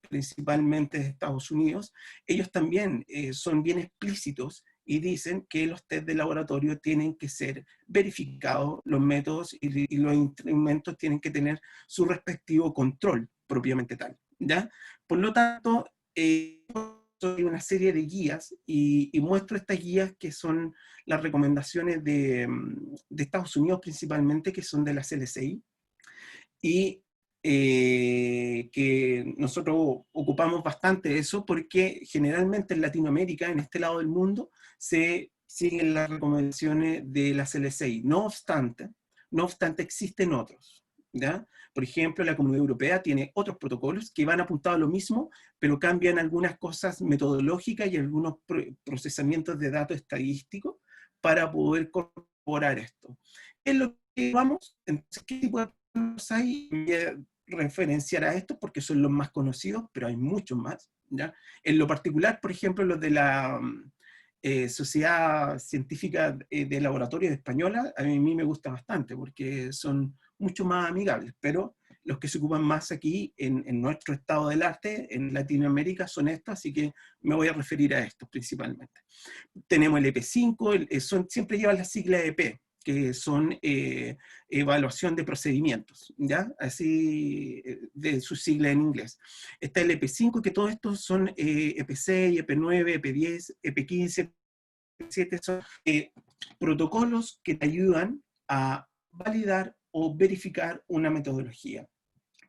principalmente de Estados Unidos, ellos también son bien explícitos y dicen que los test de laboratorio tienen que ser verificados, los métodos y los instrumentos tienen que tener su respectivo control propiamente tal, ¿ya? Por lo tanto, hay una serie de guías y muestro estas guías que son las recomendaciones de Estados Unidos principalmente, que son de la CLCI, y que nosotros ocupamos bastante eso porque generalmente en Latinoamérica, en este lado del mundo, se siguen las recomendaciones de la CLCI. No obstante existen otros, ¿ya? Por ejemplo, la Comunidad Europea tiene otros protocolos que van apuntados a lo mismo, pero cambian algunas cosas metodológicas y algunos procesamientos de datos estadísticos para poder corroborar esto. Es lo que vamos, entonces, ¿qué tipo de protocolos hay? Voy a referenciar a estos porque son los más conocidos, pero hay muchos más, ¿ya? En lo particular, por ejemplo, los de la Sociedad Científica de Laboratorio Española, a mí me gusta bastante porque son mucho más amigables, pero los que se ocupan más aquí en nuestro estado del arte, en Latinoamérica, son estos, así que me voy a referir a estos principalmente. Tenemos el EP5, siempre llevan la sigla EP, que son evaluación de procedimientos, ¿ya? Así, de su sigla en inglés. Está el EP5, que todos estos son EP6, EP9, EP10, EP15, EP7, son protocolos que te ayudan a validar o verificar una metodología.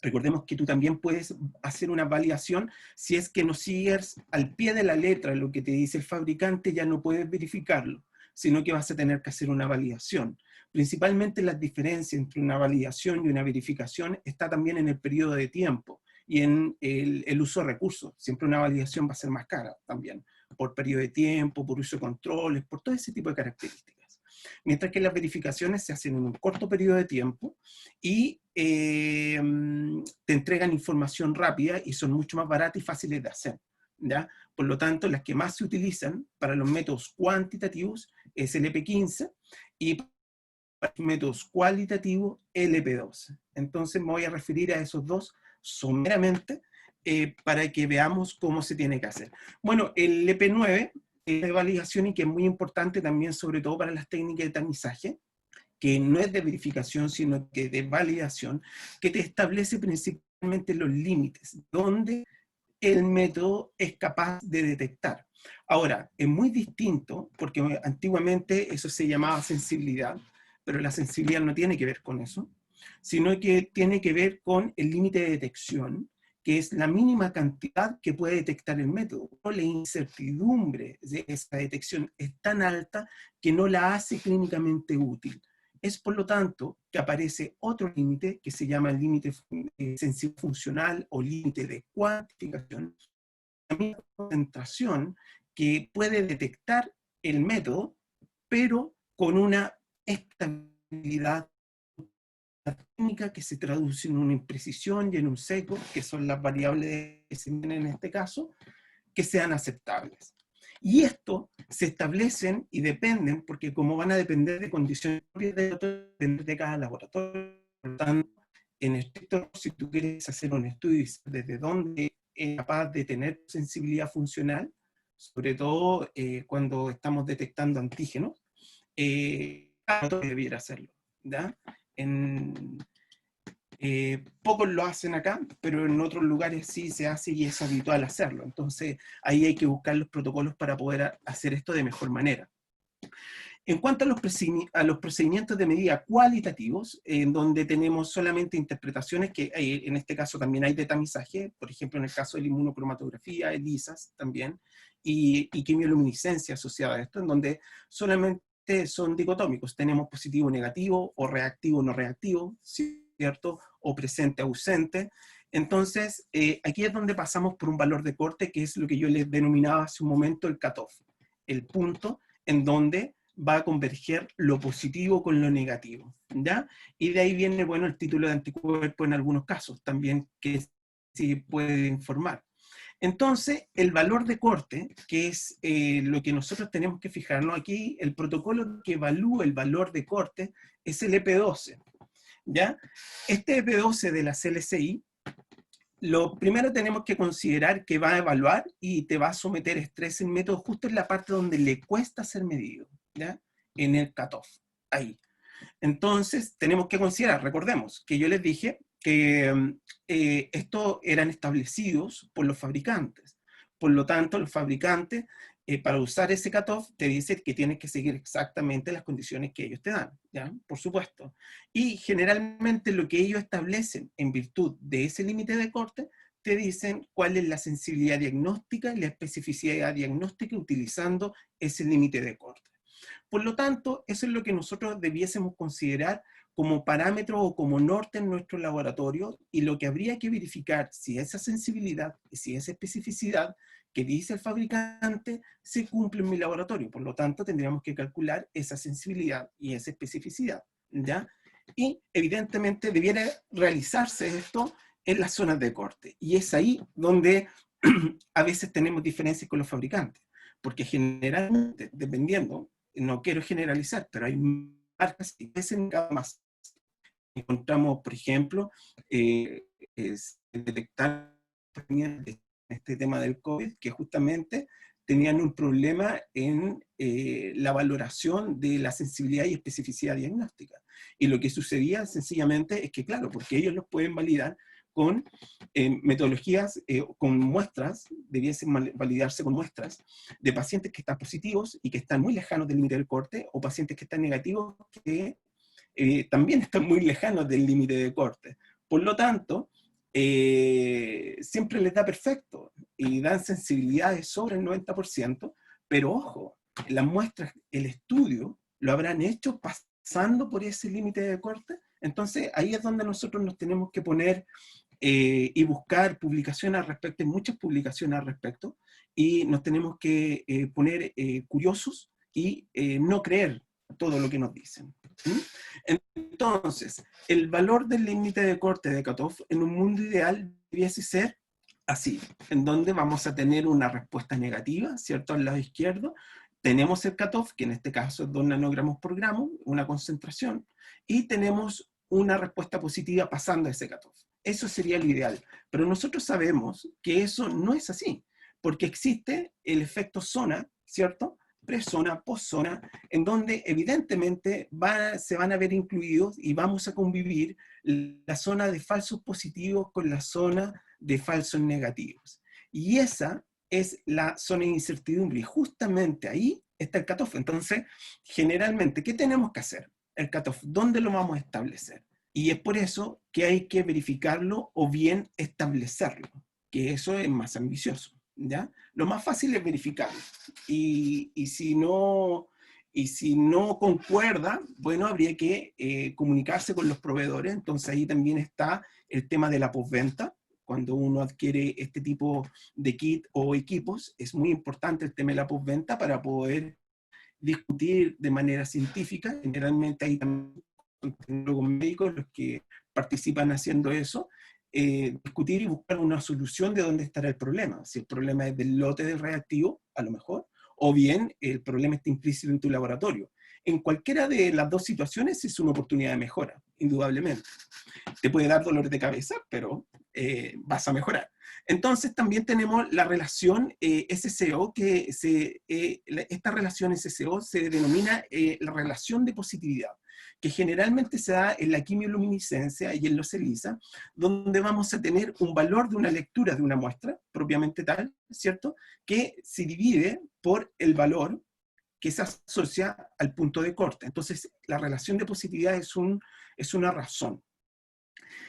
Recordemos que tú también puedes hacer una validación si es que no sigues al pie de la letra lo que te dice el fabricante, ya no puedes verificarlo, sino que vas a tener que hacer una validación. Principalmente las diferencias entre una validación y una verificación está también en el periodo de tiempo y en el uso de recursos. Siempre una validación va a ser más cara también, por periodo de tiempo, por uso de controles, por todo ese tipo de características. Mientras que las verificaciones se hacen en un corto periodo de tiempo y te entregan información rápida y son mucho más baratas y fáciles de hacer, ¿ya? Por lo tanto, las que más se utilizan para los métodos cuantitativos es el EP15 y para los métodos cualitativos el EP12. Entonces me voy a referir a esos dos someramente para que veamos cómo se tiene que hacer. Bueno, el EP9 de validación y que es muy importante también, sobre todo para las técnicas de tamizaje, que no es de verificación, sino que de validación, que te establece principalmente los límites, donde el método es capaz de detectar. Ahora, es muy distinto, porque antiguamente eso se llamaba sensibilidad, pero la sensibilidad no tiene que ver con eso, sino que tiene que ver con el límite de detección, que es la mínima cantidad que puede detectar el método. La incertidumbre de esa detección es tan alta que no la hace clínicamente útil. Es por lo tanto que aparece otro límite que se llama el límite sensible funcional o límite de cuantificación, la misma concentración que puede detectar el método, pero con una estabilidad técnica que se traduce en una imprecisión y en un seco, que son las variables que se ven en este caso, que sean aceptables. Y esto se establecen y dependen, porque como van a depender de condiciones propias de cada laboratorio, por lo tanto, en estricto, si tú quieres hacer un estudio desde dónde es capaz de tener sensibilidad funcional, sobre todo cuando estamos detectando antígenos, cada laboratorio debiera hacerlo, ¿ya? Pocos lo hacen acá, pero en otros lugares sí se hace y es habitual hacerlo. Entonces ahí hay que buscar los protocolos para poder hacer esto de mejor manera. En cuanto a los procedimientos de medida cualitativos, en donde tenemos solamente interpretaciones, que en este caso también hay de tamizaje, por ejemplo en el caso de la inmunocromatografía, ELISAs también, y quimioluminiscencia asociada a esto, en donde solamente son dicotómicos, tenemos positivo negativo, o reactivo no reactivo, ¿cierto? O presente ausente. Entonces, aquí es donde pasamos por un valor de corte, que es lo que yo les denominaba hace un momento el cutoff, el punto en donde va a converger lo positivo con lo negativo, ¿ya? Y de ahí viene, bueno, el título de anticuerpo en algunos casos también, que sí puede informar. Entonces, el valor de corte, que es lo que nosotros tenemos que fijarnos aquí, el protocolo que evalúa el valor de corte es el EP12, ¿ya? Este EP12 de la CLCI lo primero tenemos que considerar que va a evaluar y te va a someter estrés en método justo en la parte donde le cuesta ser medido, ¿ya? En el cutoff, ahí. Entonces, tenemos que considerar, recordemos, que yo les dije que estos eran establecidos por los fabricantes. Por lo tanto, los fabricantes, para usar ese cutoff, te dicen que tienes que seguir exactamente las condiciones que ellos te dan, ¿ya? Por supuesto. Y generalmente lo que ellos establecen en virtud de ese límite de corte, te dicen cuál es la sensibilidad diagnóstica y la especificidad diagnóstica utilizando ese límite de corte. Por lo tanto, eso es lo que nosotros debiésemos considerar como parámetro o como norte en nuestro laboratorio, y lo que habría que verificar si esa sensibilidad y si esa especificidad que dice el fabricante se cumple en mi laboratorio. Por lo tanto, tendríamos que calcular esa sensibilidad y esa especificidad, ¿ya? Y evidentemente debiera realizarse esto en las zonas de corte. Y es ahí donde a veces tenemos diferencias con los fabricantes, porque generalmente, dependiendo, no quiero generalizar, pero hay marcas que crecen cada más. Encontramos, por ejemplo, detectar este tema del COVID, que justamente tenían un problema en la valoración de la sensibilidad y especificidad diagnóstica. Y lo que sucedía sencillamente es que, claro, porque ellos los pueden validar con metodologías, con muestras, debiesen validarse con muestras de pacientes que están positivos y que están muy lejanos del límite del corte, o pacientes que están negativos que también están muy lejanos del límite de corte. Por lo tanto, siempre les da perfecto y dan sensibilidades sobre el 90%, pero ojo, las muestras, el estudio, lo habrán hecho pasando por ese límite de corte. Entonces, ahí es donde nosotros nos tenemos que poner y buscar publicaciones al respecto, hay muchas publicaciones al respecto, y nos tenemos que poner curiosos y no creer todo lo que nos dicen. ¿Mm? Entonces, el valor del límite de corte de cutoff en un mundo ideal debiese ser así, en donde vamos a tener una respuesta negativa, ¿cierto? Al lado izquierdo, tenemos el cutoff, que en este caso es 2 nanogramos por gramo, una concentración, y tenemos una respuesta positiva pasando a ese cutoff. Eso sería lo ideal, pero nosotros sabemos que eso no es así, porque existe el efecto zona, ¿cierto? Prezona, postzona, en donde evidentemente se van a ver incluidos y vamos a convivir la zona de falsos positivos con la zona de falsos negativos. Y esa es la zona de incertidumbre, y justamente ahí está el cutoff. Entonces, generalmente, ¿qué tenemos que hacer? El cutoff, ¿dónde lo vamos a establecer? Y es por eso que hay que verificarlo o bien establecerlo, que eso es más ambicioso, ¿ya? Lo más fácil es verificarlo. Y si no concuerda, bueno, habría que comunicarse con los proveedores. Entonces ahí también está el tema de la postventa. Cuando uno adquiere este tipo de kit o equipos, es muy importante el tema de la postventa para poder discutir de manera científica. Generalmente hay también tecnólogos médicos los que participan haciendo eso, discutir y buscar una solución de dónde estará el problema. Si el problema es del lote de reactivo, a lo mejor, o bien el problema está implícito en tu laboratorio. En cualquiera de las dos situaciones es una oportunidad de mejora, indudablemente. Te puede dar dolor de cabeza, pero vas a mejorar. Entonces también tenemos la relación SCO, esta relación SCO se denomina la relación de positividad, que generalmente se da en la quimioluminiscencia y en los ELISA, donde vamos a tener un valor de una lectura de una muestra, propiamente tal, ¿cierto? Que se divide por el valor que se asocia al punto de corte. Entonces, la relación de positividad es una razón.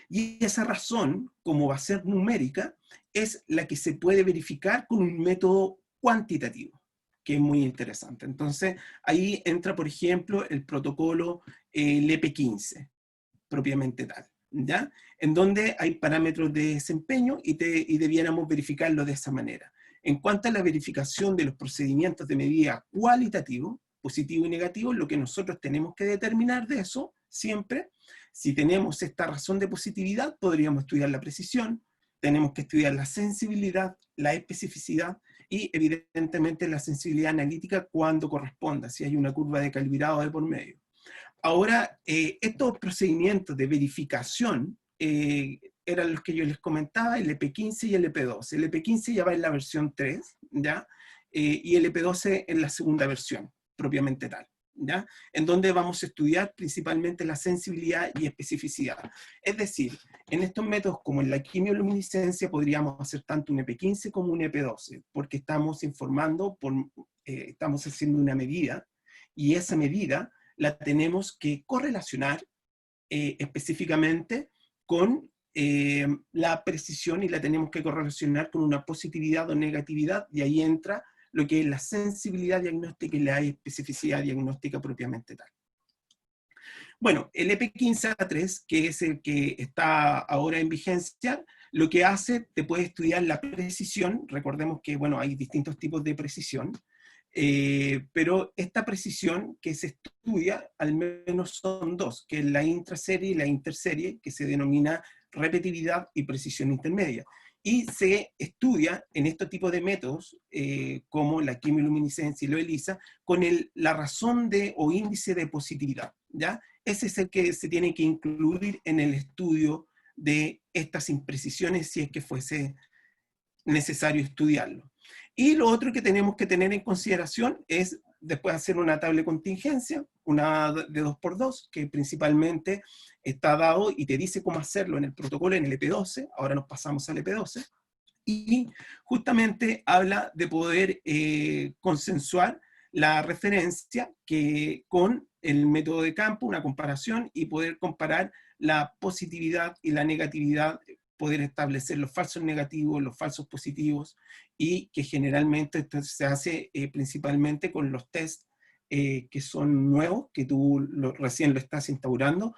Y esa razón, como va a ser numérica, es la que se puede verificar con un método cuantitativo, que es muy interesante. Entonces, ahí entra, por ejemplo, el protocolo LP15, propiamente tal, ¿ya? En donde hay parámetros de desempeño y debiéramos verificarlo de esa manera. En cuanto a la verificación de los procedimientos de medida cualitativo, positivo y negativo, lo que nosotros tenemos que determinar de eso, siempre, si tenemos esta razón de positividad, podríamos estudiar la precisión, tenemos que estudiar la sensibilidad, la especificidad y evidentemente la sensibilidad analítica cuando corresponda, si hay una curva de calibrado de por medio. Ahora, estos procedimientos de verificación eran los que yo les comentaba, el EP15 y el EP12. El EP15 ya va en la versión 3, ¿ya? Y el EP12 en la segunda versión, propiamente tal, ¿ya? En donde vamos a estudiar principalmente la sensibilidad y especificidad. Es decir, en estos métodos como en la quimioluminiscencia podríamos hacer tanto un EP15 como un EP12, porque estamos informando, estamos haciendo una medida, y esa medida la tenemos que correlacionar específicamente con la precisión, y la tenemos que correlacionar con una positividad o negatividad, y ahí entra lo que es la sensibilidad diagnóstica y la especificidad diagnóstica propiamente tal. Bueno, el EP15A3, que es el que está ahora en vigencia, lo que hace, te puede estudiar la precisión. Recordemos que, bueno, hay distintos tipos de precisión, pero esta precisión que se estudia, al menos son dos, que es la intraserie y la interserie, que se denomina repetitividad y precisión intermedia. Y se estudia en este tipo de métodos, como la quimioluminiscencia y la ELISA, con la razón o índice de positividad, ¿ya? Ese es el que se tiene que incluir en el estudio de estas imprecisiones, si es que fuese necesario estudiarlo. Y lo otro que tenemos que tener en consideración es después hacer una tabla de contingencia, una de 2x2, que principalmente está dado y te dice cómo hacerlo en el protocolo, en el EP12. Ahora nos pasamos al EP12. Y justamente habla de poder consensuar la referencia con el método de campo, una comparación, y poder comparar la positividad y la negatividad, poder establecer los falsos negativos, los falsos positivos, y que generalmente esto se hace principalmente con los test que son nuevos, que tú recién lo estás instaurando,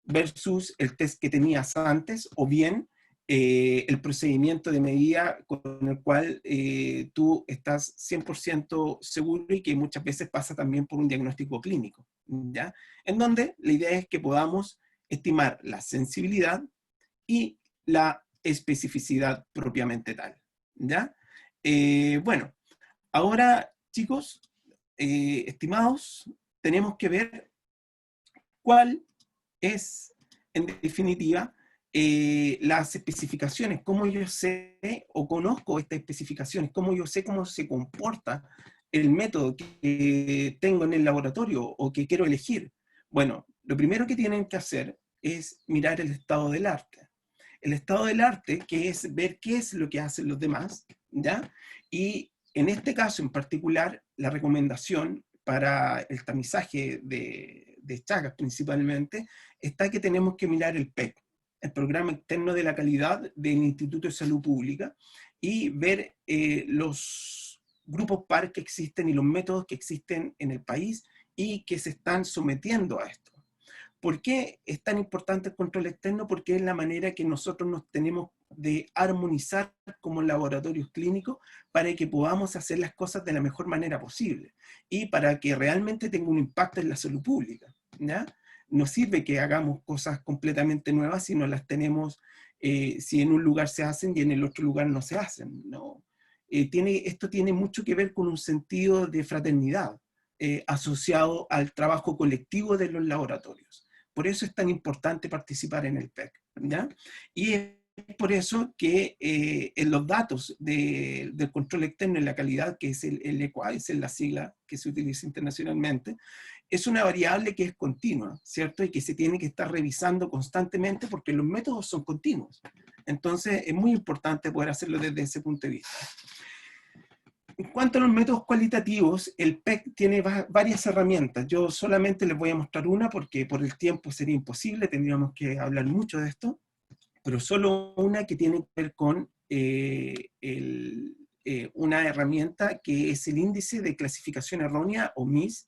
versus el test que tenías antes, o bien el procedimiento de medida con el cual tú estás 100% seguro, y que muchas veces pasa también por un diagnóstico clínico, ¿ya? En donde la idea es que podamos estimar la sensibilidad y la especificidad propiamente tal, ¿ya? Bueno, ahora, chicos, estimados, tenemos que ver cuál es, en definitiva, las especificaciones, cómo yo sé o conozco estas especificaciones, cómo yo sé cómo se comporta el método que tengo en el laboratorio o que quiero elegir. Bueno, lo primero que tienen que hacer es mirar el estado del arte. El estado del arte, que es ver qué es lo que hacen los demás, ¿ya? Y en este caso en particular, la recomendación para el tamizaje de Chagas principalmente, está que tenemos que mirar el PEC, el Programa Externo de la Calidad del Instituto de Salud Pública, y ver los grupos PAR que existen y los métodos que existen en el país y que se están sometiendo a esto. ¿Por qué es tan importante el control externo? Porque es la manera que nosotros nos tenemos de armonizar como laboratorios clínicos para que podamos hacer las cosas de la mejor manera posible y para que realmente tenga un impacto en la salud pública, ¿ya? No sirve que hagamos cosas completamente nuevas si no las tenemos, si en un lugar se hacen y en el otro lugar no se hacen, ¿no? Esto tiene mucho que ver con un sentido de fraternidad asociado al trabajo colectivo de los laboratorios. Por eso es tan importante participar en el PEC, ¿ya? Y es por eso que en los datos del control externo en la calidad, que es el EQA, es la sigla que se utiliza internacionalmente, es una variable que es continua, ¿cierto? Y que se tiene que estar revisando constantemente porque los métodos son continuos. Entonces es muy importante poder hacerlo desde ese punto de vista. En cuanto a los métodos cualitativos, el PEC tiene varias herramientas. Yo solamente les voy a mostrar una porque por el tiempo sería imposible, tendríamos que hablar mucho de esto, pero solo una que tiene que ver con una herramienta que es el índice de clasificación errónea, o MIS,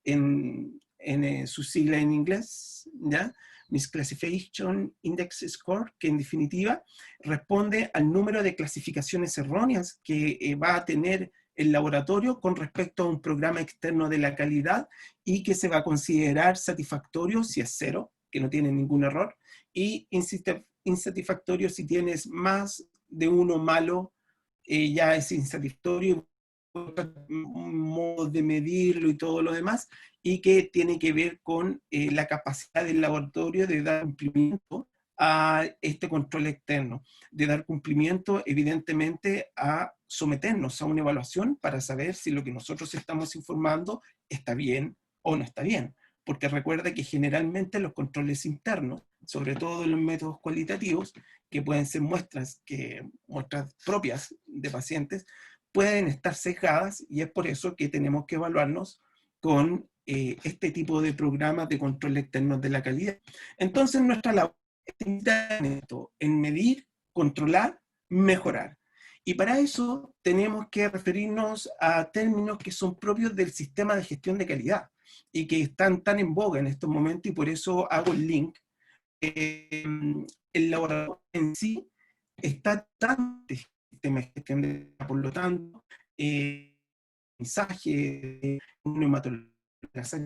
en su sigla en inglés, ¿ya? Misclassification Index Score, que en definitiva responde al número de clasificaciones erróneas que va a tener el laboratorio con respecto a un programa externo de la calidad, y que se va a considerar satisfactorio si es 0, que no tiene ningún error, y insatisfactorio si tienes más de uno malo, ya es insatisfactorio, modos de medirlo y todo lo demás, y que tiene que ver con la capacidad del laboratorio de dar cumplimiento a este control externo, de dar cumplimiento evidentemente a someternos a una evaluación para saber si lo que nosotros estamos informando está bien o no está bien. Porque recuerda que generalmente los controles internos, sobre todo en los métodos cualitativos, que pueden ser muestras propias de pacientes, pueden estar sesgadas, y es por eso que tenemos que evaluarnos con este tipo de programas de control externo de la calidad. Entonces nuestra labor está en esto, en medir, controlar, mejorar. Y para eso tenemos que referirnos a términos que son propios del sistema de gestión de calidad y que están tan en boga en estos momentos, y por eso hago el link. El laboratorio en sí está tan de sistema de gestión de calidad, por lo tanto, mensaje, neumatología,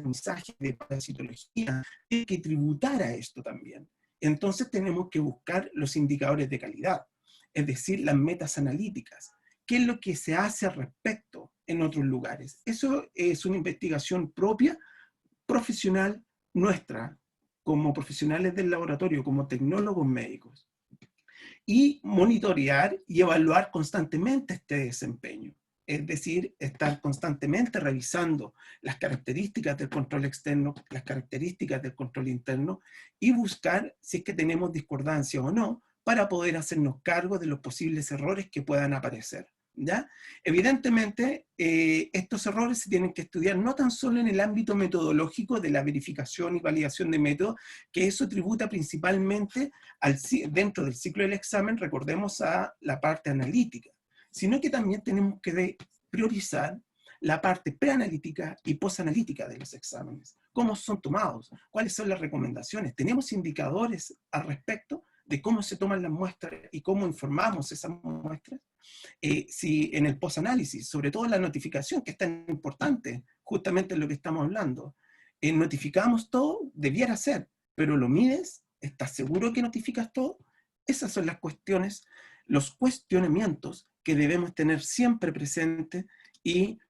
mensaje de parasitología, tiene que tributar a esto también. Entonces tenemos que buscar los indicadores de calidad, es decir, las metas analíticas. ¿Qué es lo que se hace al respecto en otros lugares? Eso es una investigación propia, profesional, nuestra, como profesionales del laboratorio, como tecnólogos médicos. Y monitorear y evaluar constantemente este desempeño. Es decir, estar constantemente revisando las características del control externo, las características del control interno, y buscar si es que tenemos discordancia o no, para poder hacernos cargo de los posibles errores que puedan aparecer. ¿Ya? Evidentemente, estos errores se tienen que estudiar no tan solo en el ámbito metodológico de la verificación y validación de métodos, que eso tributa principalmente dentro del ciclo del examen, recordemos, a la parte analítica, sino que también tenemos que priorizar la parte preanalítica y posanalítica de los exámenes. ¿Cómo son tomados? ¿Cuáles son las recomendaciones? ¿Tenemos indicadores al respecto de cómo se toman las muestras y cómo informamos esas muestras? Si en el posanálisis, sobre todo la notificación, que es tan importante, justamente en lo que estamos hablando, notificamos todo, debiera ser, pero lo mides, ¿estás seguro que notificas todo? Esas son las cuestiones, los cuestionamientos que debemos tener siempre presentes y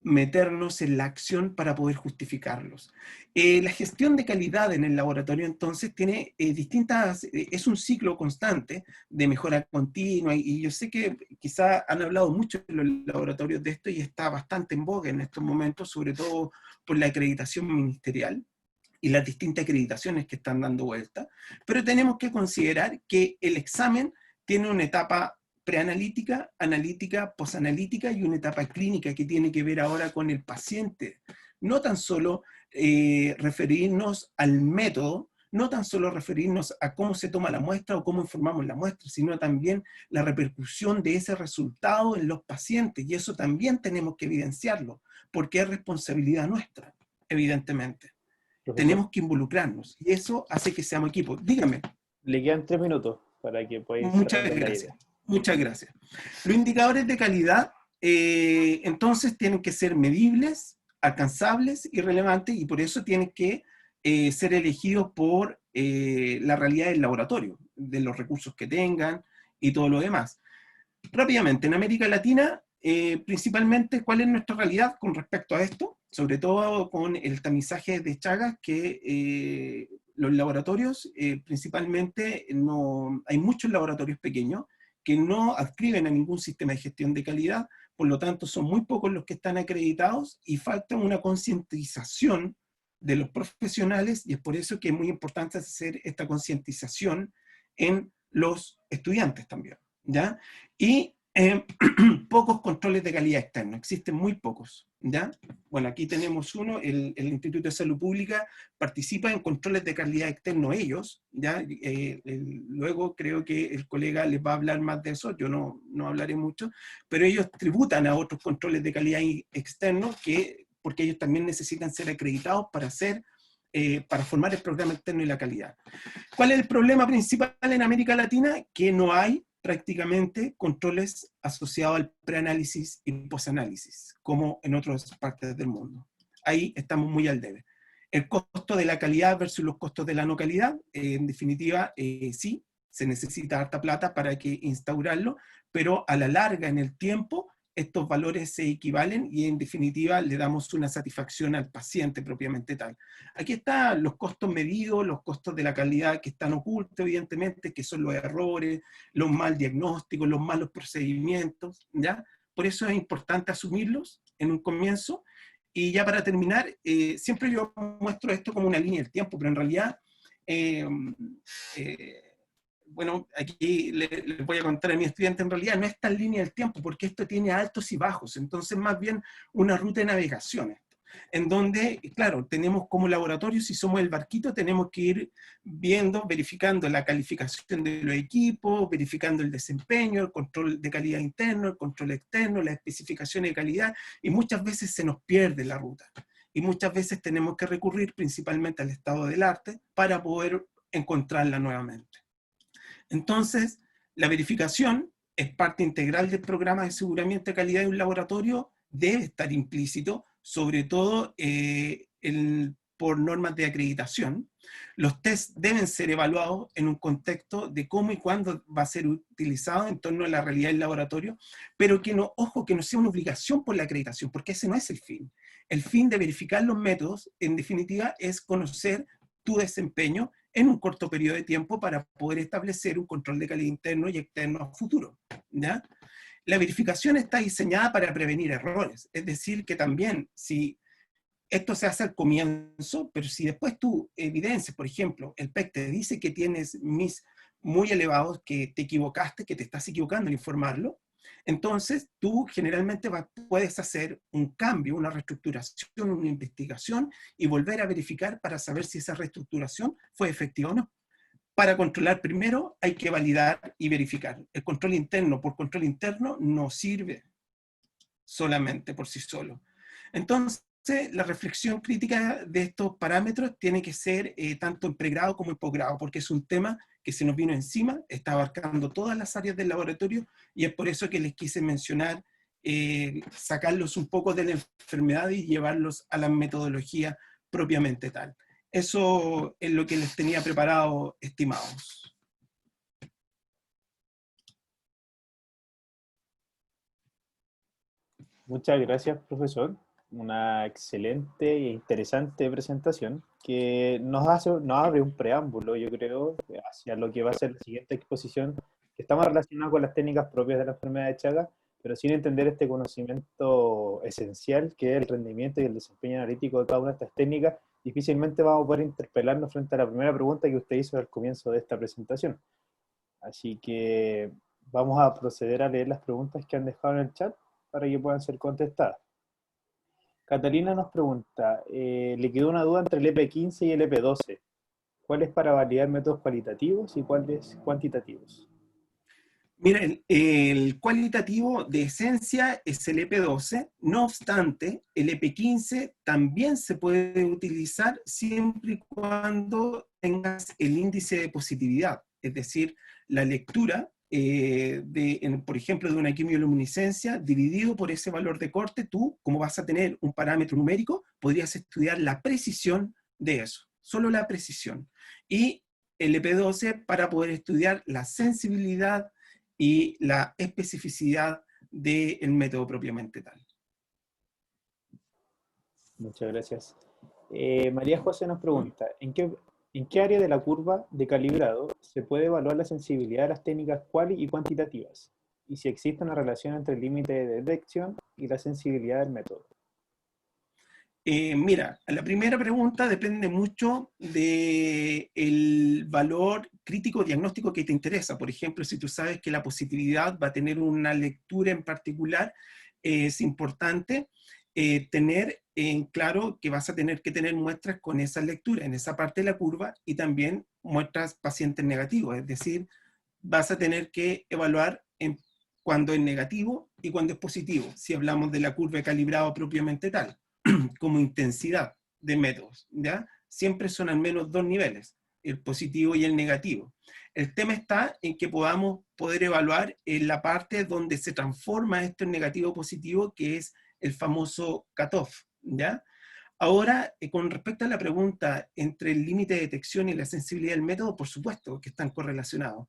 meternos en la acción para poder justificarlos. La gestión de calidad en el laboratorio entonces tiene es un ciclo constante de mejora continua, y yo sé que quizá han hablado mucho en los laboratorios de esto y está bastante en boga en estos momentos, sobre todo por la acreditación ministerial y las distintas acreditaciones que están dando vuelta, pero tenemos que considerar que el examen tiene una etapa preanalítica, analítica, posanalítica y una etapa clínica que tiene que ver ahora con el paciente. No tan solo referirnos al método, no tan solo referirnos a cómo se toma la muestra o cómo informamos la muestra, sino también la repercusión de ese resultado en los pacientes, y eso también tenemos que evidenciarlo, porque es responsabilidad nuestra, evidentemente. Profesor, Tenemos que involucrarnos, y eso hace que seamos equipo. Dígame. le quedan 3 minutos para que podáis Muchas cerrar la gracias. idea. Muchas gracias. Los indicadores de calidad, entonces, tienen que ser medibles, alcanzables y relevantes, y por eso tienen que ser elegidos por la realidad del laboratorio, de los recursos que tengan y todo lo demás. Rápidamente, en América Latina, principalmente, ¿cuál es nuestra realidad con respecto a esto? Sobre todo con el tamizaje de Chagas, que los laboratorios, principalmente, hay muchos laboratorios pequeños que no adscriben a ningún sistema de gestión de calidad, por lo tanto son muy pocos los que están acreditados y falta una concientización de los profesionales, y es por eso que es muy importante hacer esta concientización en los estudiantes también, ¿ya? Y pocos controles de calidad externos, existen muy pocos, ¿ya? Bueno, aquí tenemos uno, el Instituto de Salud Pública participa en controles de calidad externo ellos, ¿ya? Luego creo que el colega les va a hablar más de eso, yo no hablaré mucho, pero ellos tributan a otros controles de calidad externos, porque ellos también necesitan ser acreditados para formar el programa externo y la calidad. ¿Cuál es el problema principal en América Latina? Que no hay prácticamente controles asociados al preanálisis y posanálisis, como en otras partes del mundo. Ahí estamos muy al debe. El costo de la calidad versus los costos de la no calidad, en definitiva, sí, se necesita harta plata para que instaurarlo, pero a la larga, en el tiempo, estos valores se equivalen y en definitiva le damos una satisfacción al paciente propiamente tal. Aquí están los costos medidos, los costos de la calidad que están ocultos, evidentemente, que son los errores, los mal diagnósticos, los malos procedimientos, ¿ya? Por eso es importante asumirlos en un comienzo. Y ya para terminar, siempre yo muestro esto como una línea del tiempo, pero en realidad, bueno, aquí les voy a contar a mi estudiante, en realidad no es tan línea del tiempo, porque esto tiene altos y bajos, entonces más bien una ruta de navegación, en donde, claro, tenemos como laboratorio, si somos el barquito, tenemos que ir viendo, verificando la calificación de los equipos, verificando el desempeño, el control de calidad interno, el control externo, las especificaciones de calidad, y muchas veces se nos pierde la ruta. Y muchas veces tenemos que recurrir principalmente al estado del arte para poder encontrarla nuevamente. Entonces, la verificación es parte integral del programa de aseguramiento de calidad de un laboratorio, debe estar implícito, sobre todo por normas de acreditación. Los tests deben ser evaluados en un contexto de cómo y cuándo va a ser utilizado en torno a la realidad del laboratorio, pero que no, ojo, que no sea una obligación por la acreditación, porque ese no es el fin. El fin de verificar los métodos, en definitiva, es conocer tu desempeño en un corto periodo de tiempo para poder establecer un control de calidad interno y externo a futuro, ¿ya? La verificación está diseñada para prevenir errores, es decir, que también si esto se hace al comienzo, pero si después tú evidencias, por ejemplo, el PEC te dice que tienes mis muy elevados, que te equivocaste, que te estás equivocando al informarlo, entonces tú generalmente puedes hacer un cambio, una reestructuración, una investigación y volver a verificar para saber si esa reestructuración fue efectiva o no. Para controlar primero hay que validar y verificar. El control interno por control interno no sirve solamente por sí solo. Entonces, la reflexión crítica de estos parámetros tiene que ser tanto en pregrado como en posgrado, porque es un tema que se nos vino encima, está abarcando todas las áreas del laboratorio, y es por eso que les quise mencionar, sacarlos un poco de la enfermedad y llevarlos a la metodología propiamente tal. Eso es lo que les tenía preparado, estimados. Muchas gracias, profesor. Una excelente e interesante presentación que nos abre un preámbulo, yo creo, hacia lo que va a ser la siguiente exposición, que está más relacionada con las técnicas propias de la enfermedad de Chagas, pero sin entender este conocimiento esencial que es el rendimiento y el desempeño analítico de cada una de estas técnicas, difícilmente vamos a poder interpelarnos frente a la primera pregunta que usted hizo al comienzo de esta presentación. Así que vamos a proceder a leer las preguntas que han dejado en el chat para que puedan ser contestadas. Catalina nos pregunta, le quedó una duda entre el EP15 y el EP12. ¿Cuál es para validar métodos cualitativos y cuáles cuantitativos? Mira, el cualitativo de esencia es el EP12, no obstante, el EP15 también se puede utilizar siempre y cuando tengas el índice de positividad, es decir, la lectura, por ejemplo, de una quimioluminiscencia dividido por ese valor de corte, tú, como vas a tener un parámetro numérico, podrías estudiar la precisión de eso, solo la precisión. Y el EP12 para poder estudiar la sensibilidad y la especificidad del método propiamente tal. Muchas gracias. María José nos pregunta, ¿en qué área de la curva de calibrado se puede evaluar la sensibilidad de las técnicas quali y cuantitativas? Y si existe una relación entre el límite de detección y la sensibilidad del método. Mira, la primera pregunta depende mucho del valor crítico diagnóstico que te interesa. Por ejemplo, si tú sabes que la positividad va a tener una lectura en particular, es importante tener en claro que vas a tener que tener muestras con esa lectura en esa parte de la curva y también muestras pacientes negativos. Es decir, vas a tener que evaluar cuando es negativo y cuando es positivo, si hablamos de la curva de calibrado propiamente tal. Como intensidad de métodos, ¿ya? Siempre son al menos dos niveles, el positivo y el negativo. El tema está en que podamos poder evaluar en la parte donde se transforma esto en negativo positivo, que es el famoso cutoff, ¿ya? Ahora, con respecto a la pregunta entre el límite de detección y la sensibilidad del método, por supuesto que están correlacionados.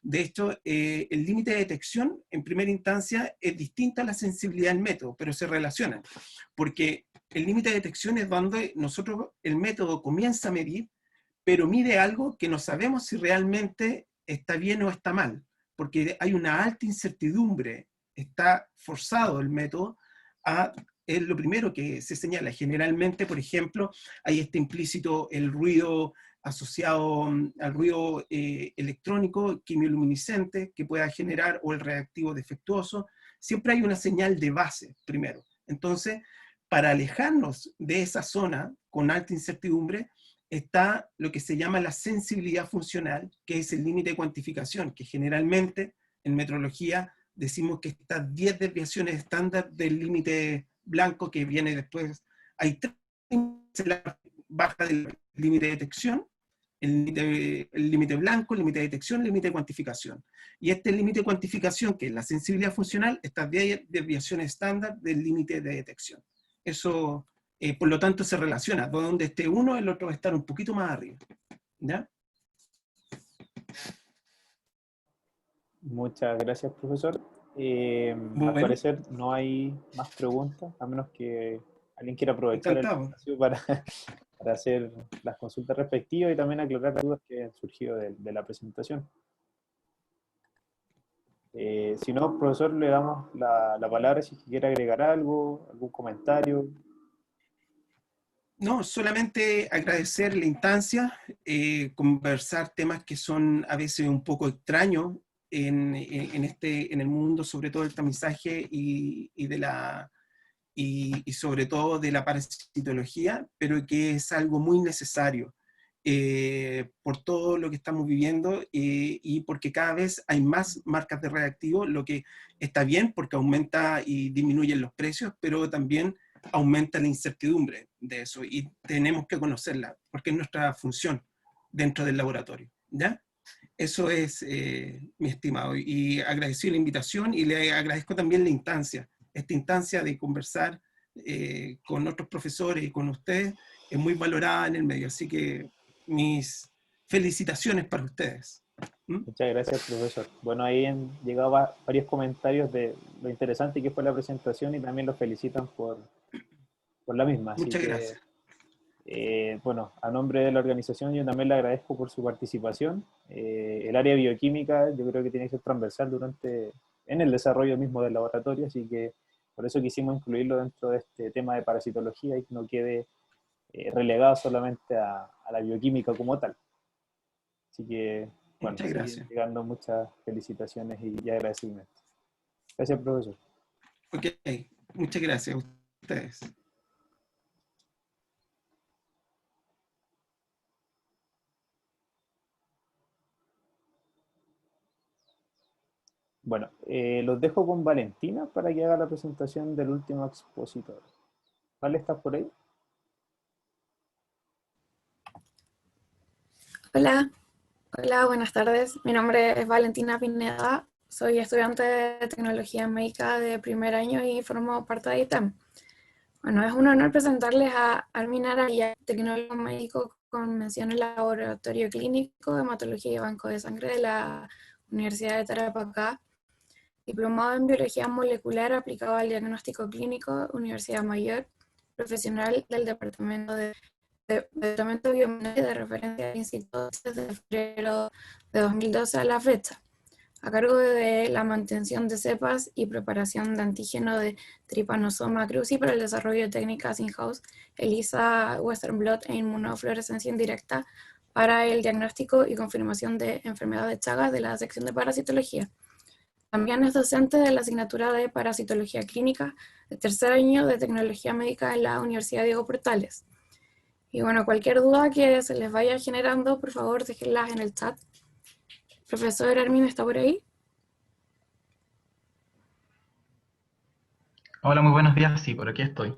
De hecho, el límite de detección en primera instancia es distinta a la sensibilidad del método, pero se relacionan, porque el límite de detección es donde nosotros, el método comienza a medir, pero mide algo que no sabemos si realmente está bien o está mal, porque hay una alta incertidumbre, está forzado el método a, es lo primero que se señala. Generalmente, por ejemplo, hay este implícito el ruido asociado al ruido electrónico, quimioluminiscente que pueda generar, o el reactivo defectuoso. Siempre hay una señal de base primero. Entonces, para alejarnos de esa zona con alta incertidumbre, está lo que se llama la sensibilidad funcional, que es el límite de cuantificación, que generalmente en metrología decimos que está 10 desviaciones estándar del límite blanco que viene después. Hay tres: la baja del límite de detección, el límite blanco, el límite de detección, el límite de cuantificación. Y este límite de cuantificación, que es la sensibilidad funcional, está 10 desviaciones estándar del límite de detección. Eso, por lo tanto, se relaciona. Donde esté uno, el otro va a estar un poquito más arriba. ¿Ya? Muchas gracias, profesor. Al Bueno, parecer no hay más preguntas, a menos que alguien quiera aprovechar el encantado. espacio para, para hacer las consultas respectivas y también aclarar dudas que han surgido de la presentación. Si no, profesor, le damos la palabra si quiere agregar algo, algún comentario. No, solamente agradecer la instancia, conversar temas que son a veces un poco extraños en el mundo, sobre todo el tamizaje y sobre todo de la parasitología, pero que es algo muy necesario por todo lo que estamos viviendo y porque cada vez hay más marcas de reactivo, lo que está bien porque aumenta y disminuyen los precios, pero también aumenta la incertidumbre de eso y tenemos que conocerla porque es nuestra función dentro del laboratorio. ¿Ya? Eso es, mi estimado, y agradecido la invitación y le agradezco también la instancia, esta instancia de conversar con otros profesores y con ustedes es muy valorada en el medio, así que mis felicitaciones para ustedes. ¿Mm? Muchas gracias, profesor. Bueno, ahí han llegado varios comentarios de lo interesante que fue la presentación y también los felicitan por la misma. Así Muchas que, gracias. bueno, a nombre de la organización yo también le agradezco por su participación. El área de bioquímica yo creo que tiene que ser transversal en el desarrollo mismo del laboratorio, así que por eso quisimos incluirlo dentro de este tema de parasitología y que no quede relegado solamente a la bioquímica como tal. Así que, bueno, Muchas siguen gracias. llegando muchas felicitaciones y agradecimientos. Gracias, profesor. Ok, muchas gracias a ustedes. Bueno, los dejo con Valentina para que haga la presentación del último expositor. ¿Vale? ¿Estás por ahí? Hola, hola, buenas tardes. Mi nombre es Valentina Pineda. Soy estudiante de tecnología médica de primer año y formo parte de ITEM. Bueno, es un honor presentarles a Armin Araya, tecnólogo médico con mención en laboratorio clínico de hematología y banco de sangre de la Universidad de Tarapacá, diplomado en biología molecular aplicado al diagnóstico clínico, Universidad Mayor, profesional del Departamento de Departamento de Biomédica de referencia al Instituto desde febrero de 2012 a la fecha, a cargo de la mantención de cepas y preparación de antígeno de Trypanosoma cruzi para el desarrollo de técnicas in-house, ELISA, Western Blot e inmunofluorescencia indirecta para el diagnóstico y confirmación de enfermedad de Chagas de la sección de parasitología. También es docente de la asignatura de parasitología clínica de tercer año de tecnología médica en la Universidad Diego Portales. Y bueno, cualquier duda que se les vaya generando, por favor, déjenlas en el chat. Profesor Armin, ¿está por ahí? Hola, muy buenos días. Sí, por aquí estoy.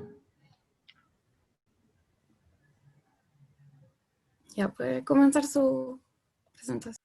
Ya puede comenzar su presentación.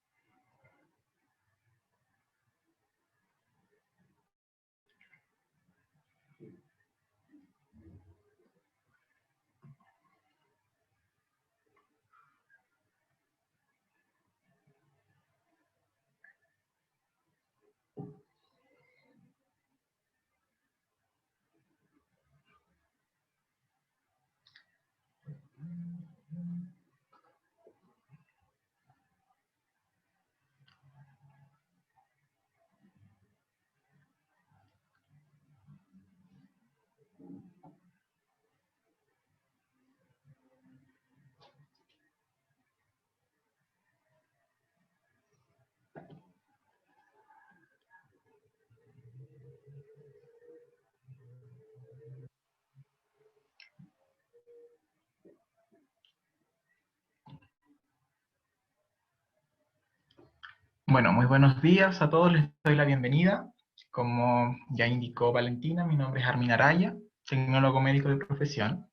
Bueno, muy buenos días a todos, les doy la bienvenida. Como ya indicó Valentina, mi nombre es Armin Araya, tecnólogo médico de profesión.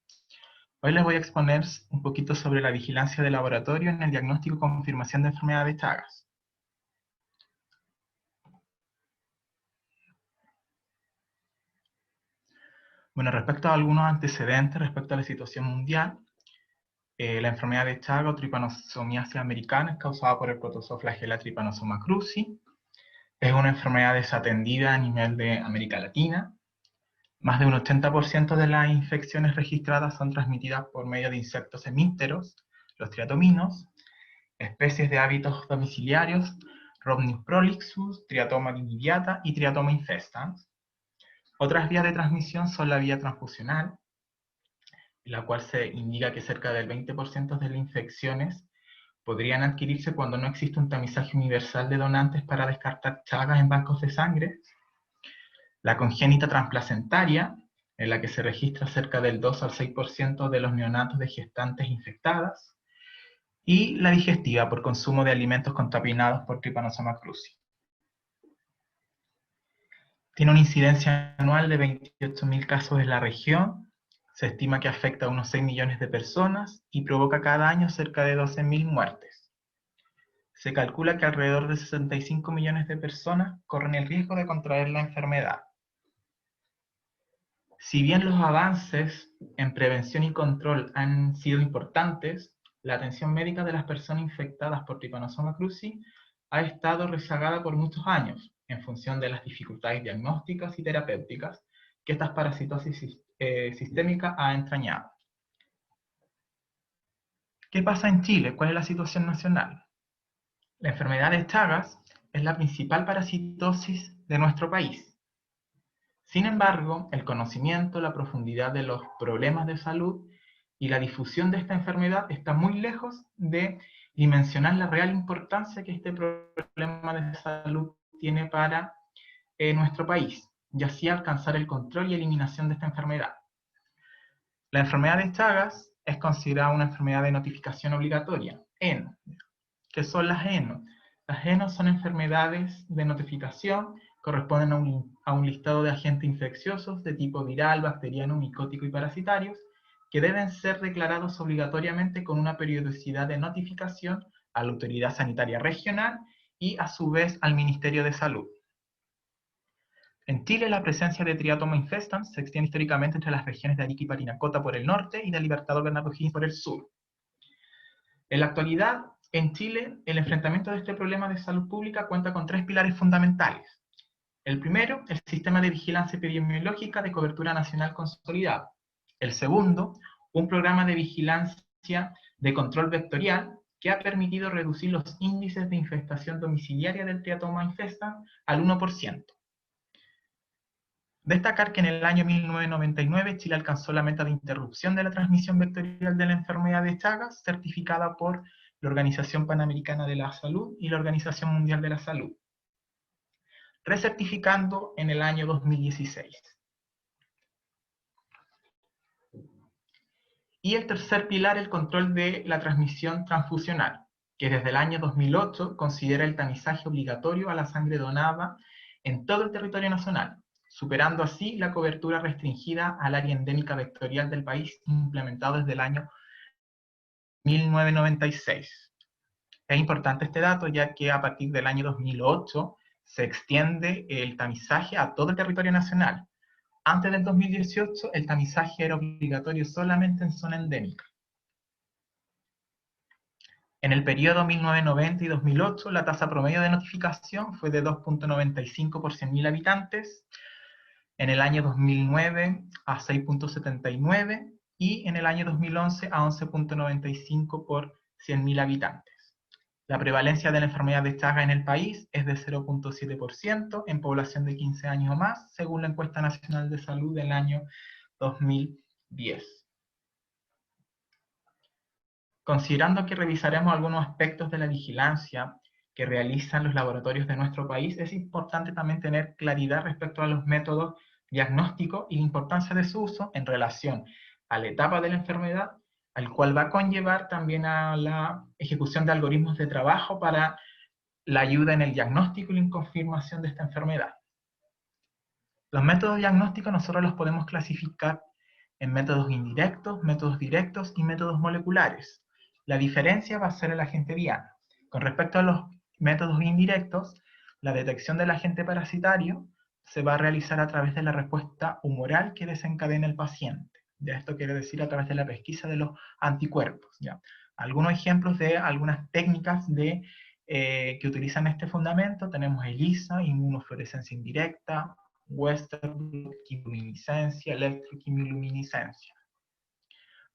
Hoy les voy a exponer un poquito sobre la vigilancia de laboratorio en el diagnóstico y confirmación de enfermedades de Chagas. Bueno, respecto a algunos antecedentes respecto a la situación mundial, la enfermedad de Chagas o tripanosomiasis americana es causada por el protozoo-flagela Trypanosoma cruzi. Es una enfermedad desatendida a nivel de América Latina. Más de un 80% de las infecciones registradas son transmitidas por medio de insectos hemípteros, los triatominos, especies de hábitos domiciliarios, Rhodnius prolixus, Triatoma lineviata y Triatoma infestans. Otras vías de transmisión son la vía transfusional, en la cual se indica que cerca del 20% de las infecciones podrían adquirirse cuando no existe un tamizaje universal de donantes para descartar Chagas en bancos de sangre. La congénita transplacentaria, en la que se registra cerca del 2 al 6% de los neonatos de gestantes infectadas, y la digestiva, por consumo de alimentos contaminados por Trypanosoma cruzi. Tiene una incidencia anual de 28.000 casos en la región, se estima que afecta a unos 6 millones de personas y provoca cada año cerca de 12.000 muertes. Se calcula que alrededor de 65 millones de personas corren el riesgo de contraer la enfermedad. Si bien los avances en prevención y control han sido importantes, la atención médica de las personas infectadas por Trypanosoma cruzi ha estado rezagada por muchos años, en función de las dificultades diagnósticas y terapéuticas que esta parasitosis sistémica ha entrañado. ¿Qué pasa en Chile? ¿Cuál es la situación nacional? La enfermedad de Chagas es la principal parasitosis de nuestro país. Sin embargo, el conocimiento, la profundidad de los problemas de salud y la difusión de esta enfermedad está muy lejos de dimensionar la real importancia que este problema de salud tiene para nuestro país, y así alcanzar el control y eliminación de esta enfermedad. La enfermedad de Chagas es considerada una enfermedad de notificación obligatoria, ENO. ¿Qué son las ENO? Las ENO son enfermedades de notificación, corresponden a un listado de agentes infecciosos de tipo viral, bacteriano, micótico y parasitarios, que deben ser declarados obligatoriamente con una periodicidad de notificación a la autoridad sanitaria regional y a su vez al Ministerio de Salud. En Chile, la presencia de Triatoma infestans se extiende históricamente entre las regiones de Arica y Parinacota por el norte y de Libertador Bernardo Higgins por el sur. En la actualidad, en Chile, el enfrentamiento de este problema de salud pública cuenta con 3 pilares fundamentales. El primero, el sistema de vigilancia epidemiológica de cobertura nacional consolidado. El segundo, un programa de vigilancia de control vectorial que ha permitido reducir los índices de infestación domiciliaria del Triatoma infestans al 1%. Destacar que en el año 1999 Chile alcanzó la meta de interrupción de la transmisión vectorial de la enfermedad de Chagas, certificada por la Organización Panamericana de la Salud y la Organización Mundial de la Salud, recertificando en el año 2016. Y el tercer pilar, el control de la transmisión transfusional, que desde el año 2008 considera el tamizaje obligatorio a la sangre donada en todo el territorio nacional, superando así la cobertura restringida al área endémica vectorial del país implementado desde el año 1996. Es importante este dato ya que a partir del año 2008 se extiende el tamizaje a todo el territorio nacional. Antes del 2018 el tamizaje era obligatorio solamente en zona endémica. En el periodo 1990 y 2008 la tasa promedio de notificación fue de 2.95 por 100.000 habitantes, en el año 2009 a 6.79 y en el año 2011 a 11,95 por 100.000 habitantes. La prevalencia de la enfermedad de Chagas en el país es de 0,7% en población de 15 años o más, según la Encuesta Nacional de Salud del año 2010. Considerando que revisaremos algunos aspectos de la vigilancia que realizan los laboratorios de nuestro país, es importante también tener claridad respecto a los métodos diagnósticos y la importancia de su uso en relación a la etapa de la enfermedad, al cual va a conllevar también a la ejecución de algoritmos de trabajo para la ayuda en el diagnóstico y la confirmación de esta enfermedad. Los métodos diagnósticos nosotros los podemos clasificar en métodos indirectos, métodos directos y métodos moleculares. La diferencia va a ser el agente diana. Con respecto a los métodos indirectos, la detección del agente parasitario se va a realizar a través de la respuesta humoral que desencadena el paciente. Ya esto quiere decir a través de la pesquisa de los anticuerpos. ¿Ya? Algunos ejemplos de algunas técnicas que utilizan este fundamento, tenemos ELISA, inmunofluorescencia indirecta, Western, quimiluminiscencia, electroquimiluminiscencia.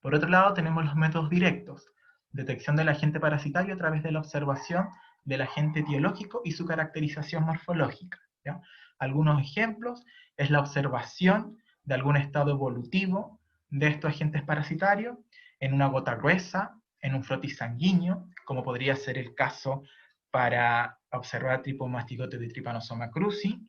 Por otro lado, tenemos los métodos directos, detección del agente parasitario a través de la observación del agente etiológico y su caracterización morfológica. ¿Ya? Algunos ejemplos es la observación de algún estado evolutivo de estos agentes parasitarios en una gota gruesa, en un frotis sanguíneo, como podría ser el caso para observar tripomastigote de Trypanosoma cruzi,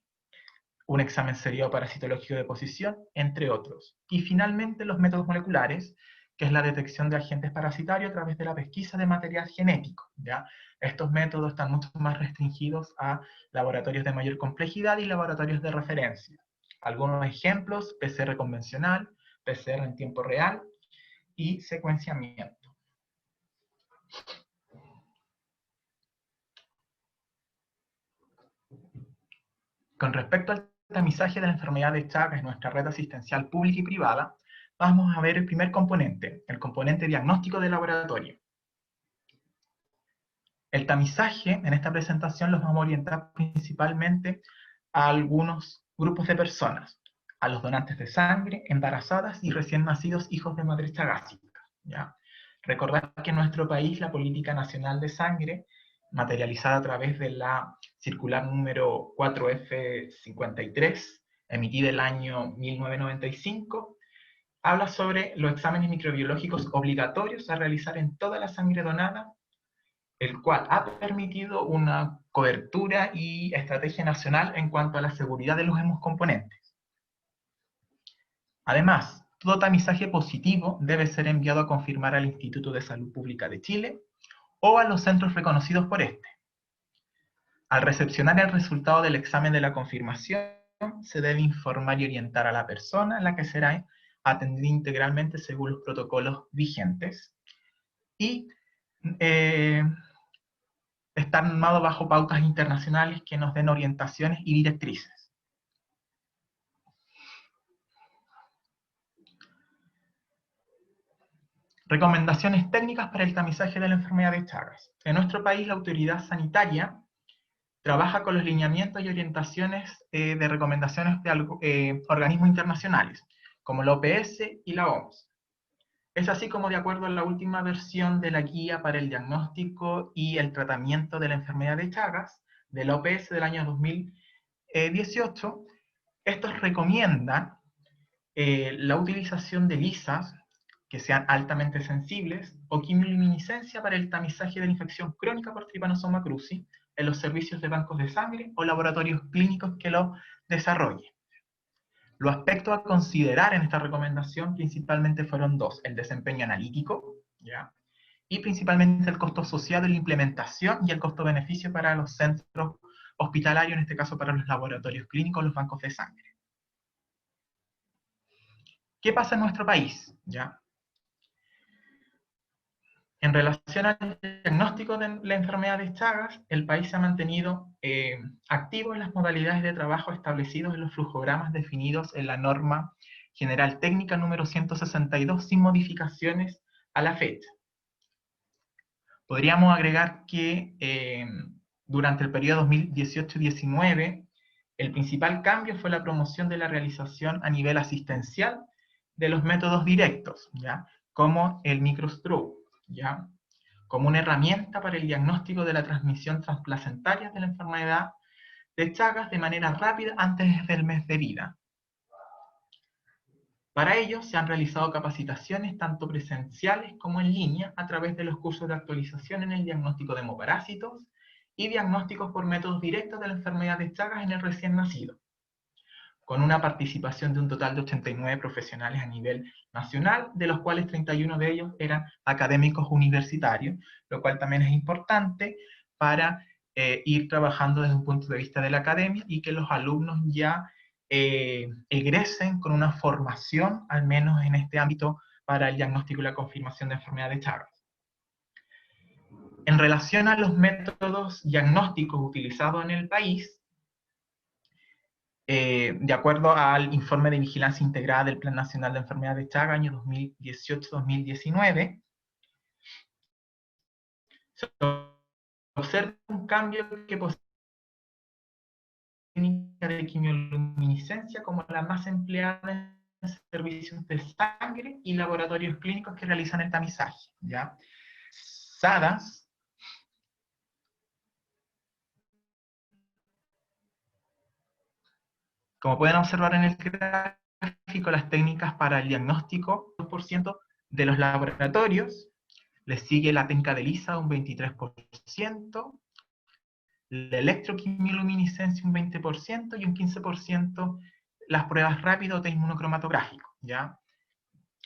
un examen seriado parasitológico de posición, entre otros. Y finalmente los métodos moleculares, que es la detección de agentes parasitarios a través de la pesquisa de material genético. ¿Ya? Estos métodos están mucho más restringidos a laboratorios de mayor complejidad y laboratorios de referencia. Algunos ejemplos, PCR convencional, PCR en tiempo real y secuenciamiento. Con respecto al tamizaje de la enfermedad de Chagas en nuestra red asistencial pública y privada, vamos a ver el primer componente, el componente diagnóstico de laboratorio. El tamizaje, en esta presentación, los vamos a orientar principalmente a algunos grupos de personas, a los donantes de sangre, embarazadas y recién nacidos hijos de madres chagásicas. ¿Ya? Recordar que en nuestro país la Política Nacional de Sangre, materializada a través de la circular número 4F53, emitida el año 1995, habla sobre los exámenes microbiológicos obligatorios a realizar en toda la sangre donada, el cual ha permitido una cobertura y estrategia nacional en cuanto a la seguridad de los hemocomponentes. Además, todo tamizaje positivo debe ser enviado a confirmar al Instituto de Salud Pública de Chile o a los centros reconocidos por este. Al recepcionar el resultado del examen de la confirmación, se debe informar y orientar a la persona, la que será atendida integralmente según los protocolos vigentes, y está armado bajo pautas internacionales que nos den orientaciones y directrices. Recomendaciones técnicas para el tamizaje de la enfermedad de Chagas. En nuestro país, la autoridad sanitaria trabaja con los lineamientos y orientaciones de recomendaciones de organismos internacionales, como la OPS y la OMS. Es así como, de acuerdo a la última versión de la Guía para el Diagnóstico y el Tratamiento de la Enfermedad de Chagas, de la OPS del año 2018, estos recomiendan la utilización de lisas que sean altamente sensibles o quimiluminiscencia para el tamizaje de la infección crónica por Trypanosoma cruzi en los servicios de bancos de sangre o laboratorios clínicos que lo desarrollen. Los aspectos a considerar en esta recomendación principalmente fueron dos: el desempeño analítico, ¿ya? Y principalmente el costo asociado en la implementación y el costo-beneficio para los centros hospitalarios, en este caso para los laboratorios clínicos, los bancos de sangre. ¿Qué pasa en nuestro país? ¿Ya? En relación al diagnóstico de la enfermedad de Chagas, el país se ha mantenido activo en las modalidades de trabajo establecidos en los flujogramas definidos en la norma general técnica número 162 sin modificaciones a la fecha. Podríamos agregar que durante el periodo 2018-19 el principal cambio fue la promoción de la realización a nivel asistencial de los métodos directos, ¿ya? Como el microstroke, ¿ya? Como una herramienta para el diagnóstico de la transmisión transplacentaria de la enfermedad de Chagas de manera rápida antes del mes de vida. Para ello se han realizado capacitaciones tanto presenciales como en línea a través de los cursos de actualización en el diagnóstico de hemoparásitos y diagnósticos por métodos directos de la enfermedad de Chagas en el recién nacido, con una participación de un total de 89 profesionales a nivel nacional, de los cuales 31 de ellos eran académicos universitarios, lo cual también es importante para ir trabajando desde un punto de vista de la academia y que los alumnos ya egresen con una formación, al menos en este ámbito, para el diagnóstico y la confirmación de enfermedad de Chagas. En relación a los métodos diagnósticos utilizados en el país, de acuerdo al informe de vigilancia integrada del Plan Nacional de Enfermedades de Chagas, año 2018-2019, se observa un cambio que posee técnica de quimioluminiscencia como la más empleada en servicios de sangre y laboratorios clínicos que realizan el tamizaje, ¿ya? SADAS, como pueden observar en el gráfico, las técnicas para el diagnóstico, 2% de los laboratorios, le sigue la técnica de ELISA un 23%, la electroquimioluminiscencia un 20% y un 15% las pruebas rápidas de inmunocromatográfico, ¿ya?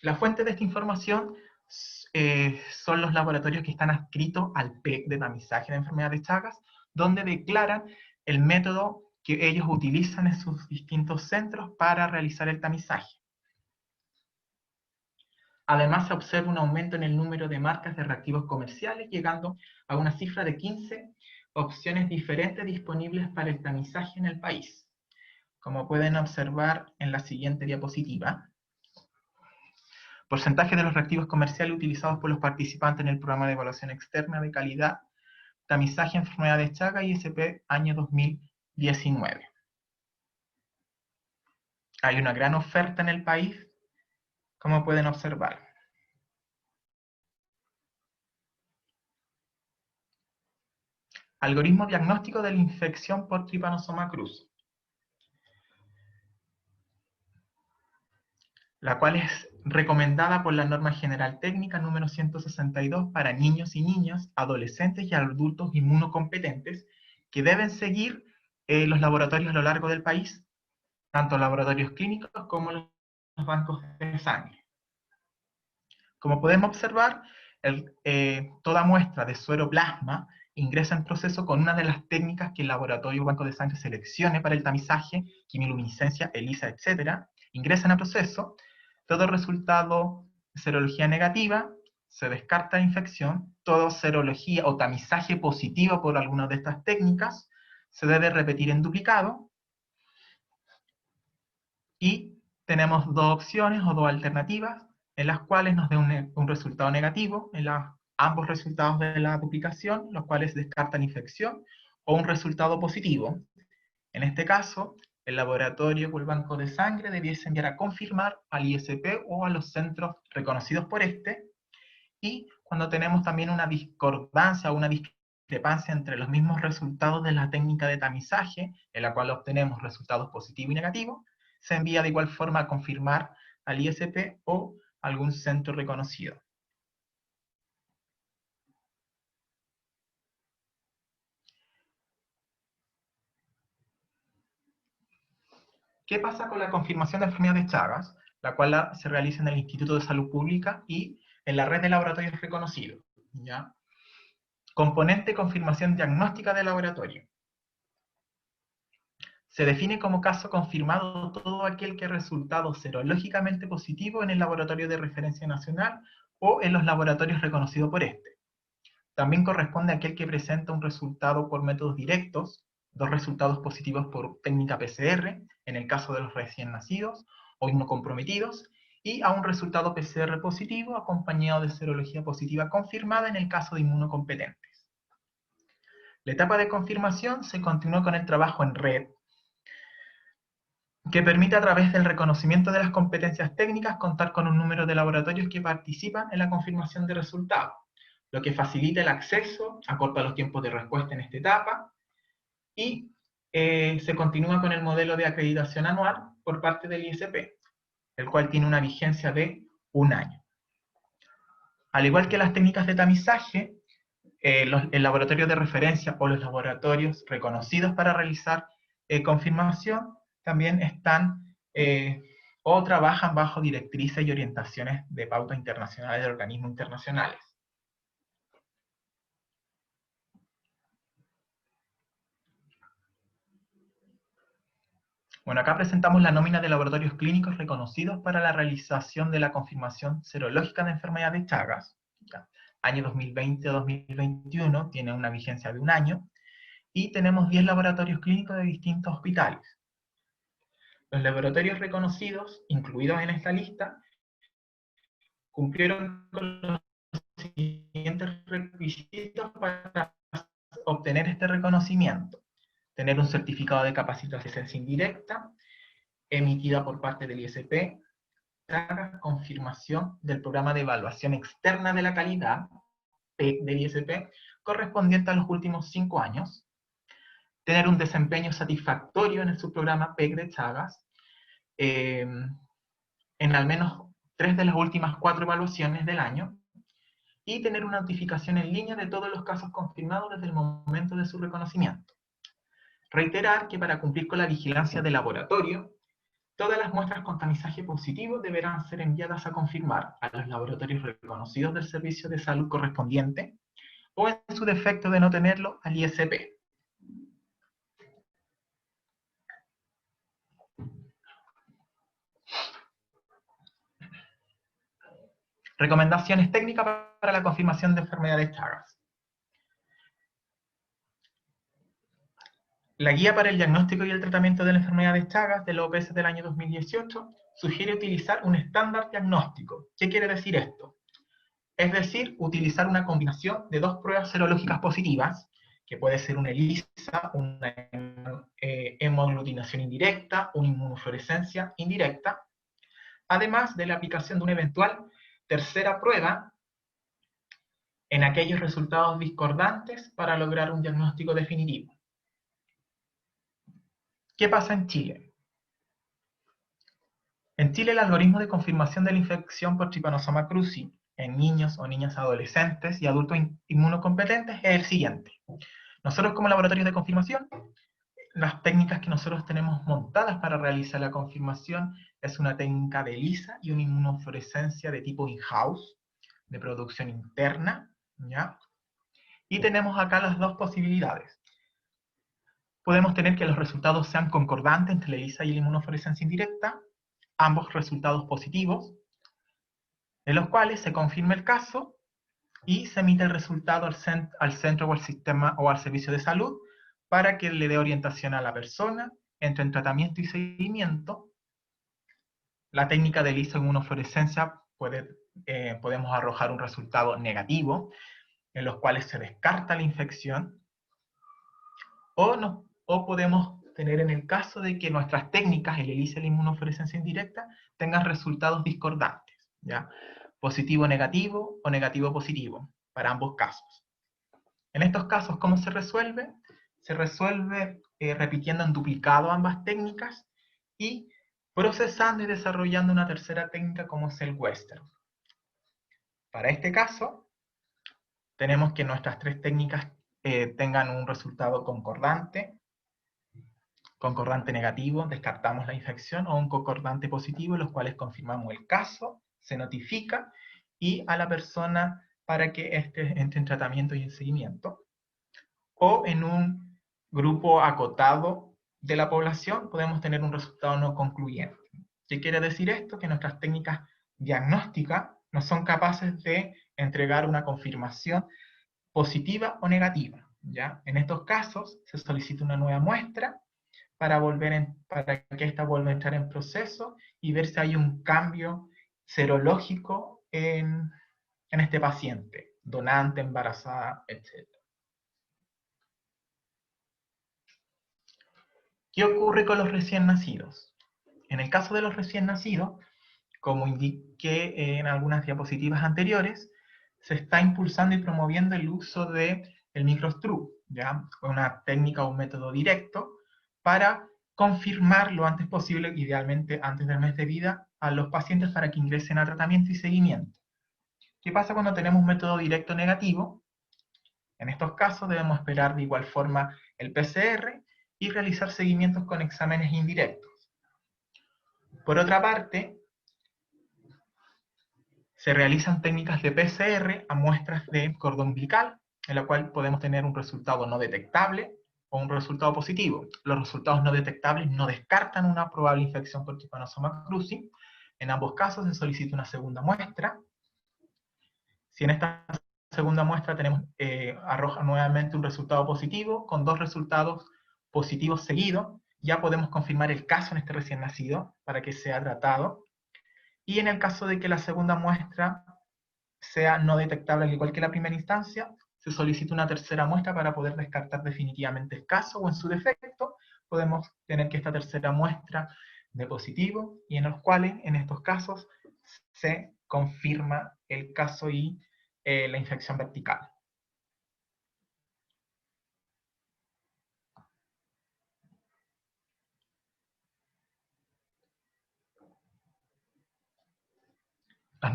La fuente de esta información son los laboratorios que están adscritos al PEC de tamizaje de enfermedad de Chagas, donde declaran el método que ellos utilizan en sus distintos centros para realizar el tamizaje. Además, se observa un aumento en el número de marcas de reactivos comerciales, llegando a una cifra de 15 opciones diferentes disponibles para el tamizaje en el país. Como pueden observar en la siguiente diapositiva, porcentaje de los reactivos comerciales utilizados por los participantes en el programa de evaluación externa de calidad, tamizaje enfermedad de Chagas ISP año 2019. Hay una gran oferta en el país, como pueden observar. Algoritmo diagnóstico de la infección por Trypanosoma cruzi, la cual es recomendada por la norma general técnica número 162 para niños y niñas, adolescentes y adultos inmunocompetentes que deben seguir los laboratorios a lo largo del país, tanto laboratorios clínicos como los bancos de sangre. Como podemos observar, toda muestra de suero plasma ingresa en proceso con una de las técnicas que el laboratorio o banco de sangre seleccione para el tamizaje, quimioluminiscencia, ELISA, etc. Ingresan a proceso, todo resultado de serología negativa, se descarta la infección, todo serología o tamizaje positivo por alguna de estas técnicas, se debe repetir en duplicado, y tenemos dos opciones o dos alternativas, en las cuales nos dé un resultado negativo, en ambos resultados de la duplicación, los cuales descartan infección, o un resultado positivo. En este caso, el laboratorio o el banco de sangre debiese enviar a confirmar al ISP o a los centros reconocidos por este, y cuando tenemos también una discordancia o una discrepancia entre los mismos resultados de la técnica de tamizaje, en la cual obtenemos resultados positivos y negativos, se envía de igual forma a confirmar al ISP o algún centro reconocido. ¿Qué pasa con la confirmación de enfermedad de Chagas? La cual se realiza en el Instituto de Salud Pública y en la red de laboratorios reconocidos, ¿ya? Componente confirmación diagnóstica de laboratorio. Se define como caso confirmado todo aquel que ha resultado serológicamente positivo en el laboratorio de referencia nacional o en los laboratorios reconocidos por este. También corresponde a aquel que presenta un resultado por métodos directos, dos resultados positivos por técnica PCR, en el caso de los recién nacidos o inmunocomprometidos, y a un resultado PCR positivo acompañado de serología positiva confirmada en el caso de inmunocompetentes. La etapa de confirmación se continúa con el trabajo en red, que permite a través del reconocimiento de las competencias técnicas contar con un número de laboratorios que participan en la confirmación de resultados, lo que facilita el acceso, acorta los tiempos de respuesta en esta etapa, y se continúa con el modelo de acreditación anual por parte del ISP, el cual tiene una vigencia de 1 año. Al igual que las técnicas de tamizaje, el laboratorio de referencia o los laboratorios reconocidos para realizar confirmación también están o trabajan bajo directrices y orientaciones de pauta internacionales de organismos internacionales. Bueno, acá presentamos la nómina de laboratorios clínicos reconocidos para la realización de la confirmación serológica de enfermedad de Chagas. Año 2020 o 2021 tiene una vigencia de 1 año, y tenemos 10 laboratorios clínicos de distintos hospitales. Los laboratorios reconocidos, incluidos en esta lista, cumplieron con los siguientes requisitos para obtener este reconocimiento: tener un certificado de capacitación indirecta, emitida por parte del ISP, confirmación del programa de evaluación externa de la calidad, PEC del ISP, correspondiente a los últimos 5 años, tener un desempeño satisfactorio en el subprograma PEC de Chagas, en al menos 3 de las últimas 4 evaluaciones del año, y tener una notificación en línea de todos los casos confirmados desde el momento de su reconocimiento. Reiterar que para cumplir con la vigilancia del laboratorio, todas las muestras con tamizaje positivo deberán ser enviadas a confirmar a los laboratorios reconocidos del servicio de salud correspondiente, o en su defecto de no tenerlo, al ISP. Recomendaciones técnicas para la confirmación de enfermedades Chagas. La guía para el diagnóstico y el tratamiento de la enfermedad de Chagas de la OPS del año 2018 sugiere utilizar un estándar diagnóstico. ¿Qué quiere decir esto? Es decir, utilizar una combinación de 2 pruebas serológicas positivas, que puede ser una ELISA, una hemoaglutinación indirecta, una inmunofluorescencia indirecta, además de la aplicación de una eventual tercera prueba en aquellos resultados discordantes para lograr un diagnóstico definitivo. ¿Qué pasa en Chile? En Chile el algoritmo de confirmación de la infección por Trypanosoma cruzi en niños o niñas adolescentes y adultos inmunocompetentes es el siguiente. Nosotros como laboratorios de confirmación, las técnicas que nosotros tenemos montadas para realizar la confirmación es una técnica de ELISA y una inmunofluorescencia de tipo in-house, de producción interna, ¿ya? Y tenemos acá las 2 posibilidades. Podemos tener que los resultados sean concordantes entre la ELISA y la inmunofluorescencia indirecta, ambos resultados positivos, en los cuales se confirma el caso y se emite el resultado al centro o al sistema o al servicio de salud para que le dé orientación a la persona entre en tratamiento y seguimiento. La técnica de ELISA inmunofluorescencia podemos arrojar un resultado negativo, en los cuales se descarta la infección, o podemos tener en el caso de que nuestras técnicas, el ELISA y la inmunofluorescencia indirecta, tengan resultados discordantes, ¿ya? Positivo-negativo o negativo-positivo, para ambos casos. En estos casos, ¿cómo se resuelve? Se resuelve repitiendo en duplicado ambas técnicas y procesando y desarrollando una tercera técnica como es el Western. Para este caso, tenemos que nuestras 3 técnicas tengan un resultado concordante negativo, descartamos la infección, o un concordante positivo, en los cuales confirmamos el caso, se notifica, y a la persona para que entre en tratamiento y en seguimiento. O en un grupo acotado de la población podemos tener un resultado no concluyente. ¿Qué quiere decir esto? Que nuestras técnicas diagnósticas no son capaces de entregar una confirmación positiva o negativa, ¿ya? En estos casos se solicita una nueva muestra para que ésta vuelva a entrar en proceso y ver si hay un cambio serológico en este paciente, donante, embarazada, etc. ¿Qué ocurre con los recién nacidos? En el caso de los recién nacidos, como indiqué en algunas diapositivas anteriores, se está impulsando y promoviendo el uso del microstrú, ¿ya? Una técnica o un método directo para confirmar lo antes posible, idealmente antes del mes de vida, a los pacientes para que ingresen a tratamiento y seguimiento. ¿Qué pasa cuando tenemos un método directo negativo? En estos casos debemos esperar de igual forma el PCR y realizar seguimientos con exámenes indirectos. Por otra parte, se realizan técnicas de PCR a muestras de cordón umbilical, en la cual podemos tener un resultado no detectable o un resultado positivo. Los resultados no detectables no descartan una probable infección por Trypanosoma cruzi. En ambos casos se solicita una segunda muestra. Si en esta segunda muestra tenemos, arroja nuevamente un resultado positivo, con 2 resultados positivos seguidos, ya podemos confirmar el caso en este recién nacido para que sea tratado. Y en el caso de que la segunda muestra sea no detectable al igual que la primera instancia, se solicita una tercera muestra para poder descartar definitivamente el caso, o en su defecto podemos tener que esta tercera muestra de positivo, y en los cuales, en estos casos, se confirma el caso y la infección vertical. Las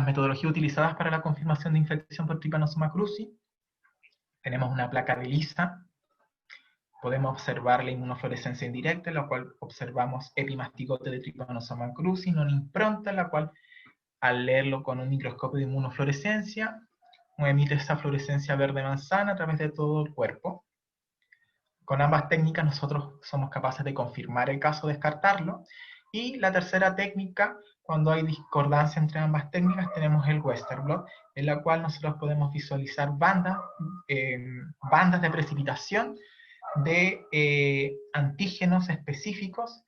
metodologías utilizadas para la confirmación de infección por Trypanosoma cruzi: tenemos una placa de ELISA, podemos observar la inmunofluorescencia indirecta, en la cual observamos epimastigote de Trypanosoma cruzi, una impronta, en la cual al leerlo con un microscopio de inmunofluorescencia, emite esa fluorescencia verde manzana a través de todo el cuerpo. Con ambas técnicas nosotros somos capaces de confirmar el caso, descartarlo. Y la tercera técnica, cuando hay discordancia entre ambas técnicas, tenemos el Western blot, en la cual nosotros podemos visualizar bandas de precipitación de antígenos específicos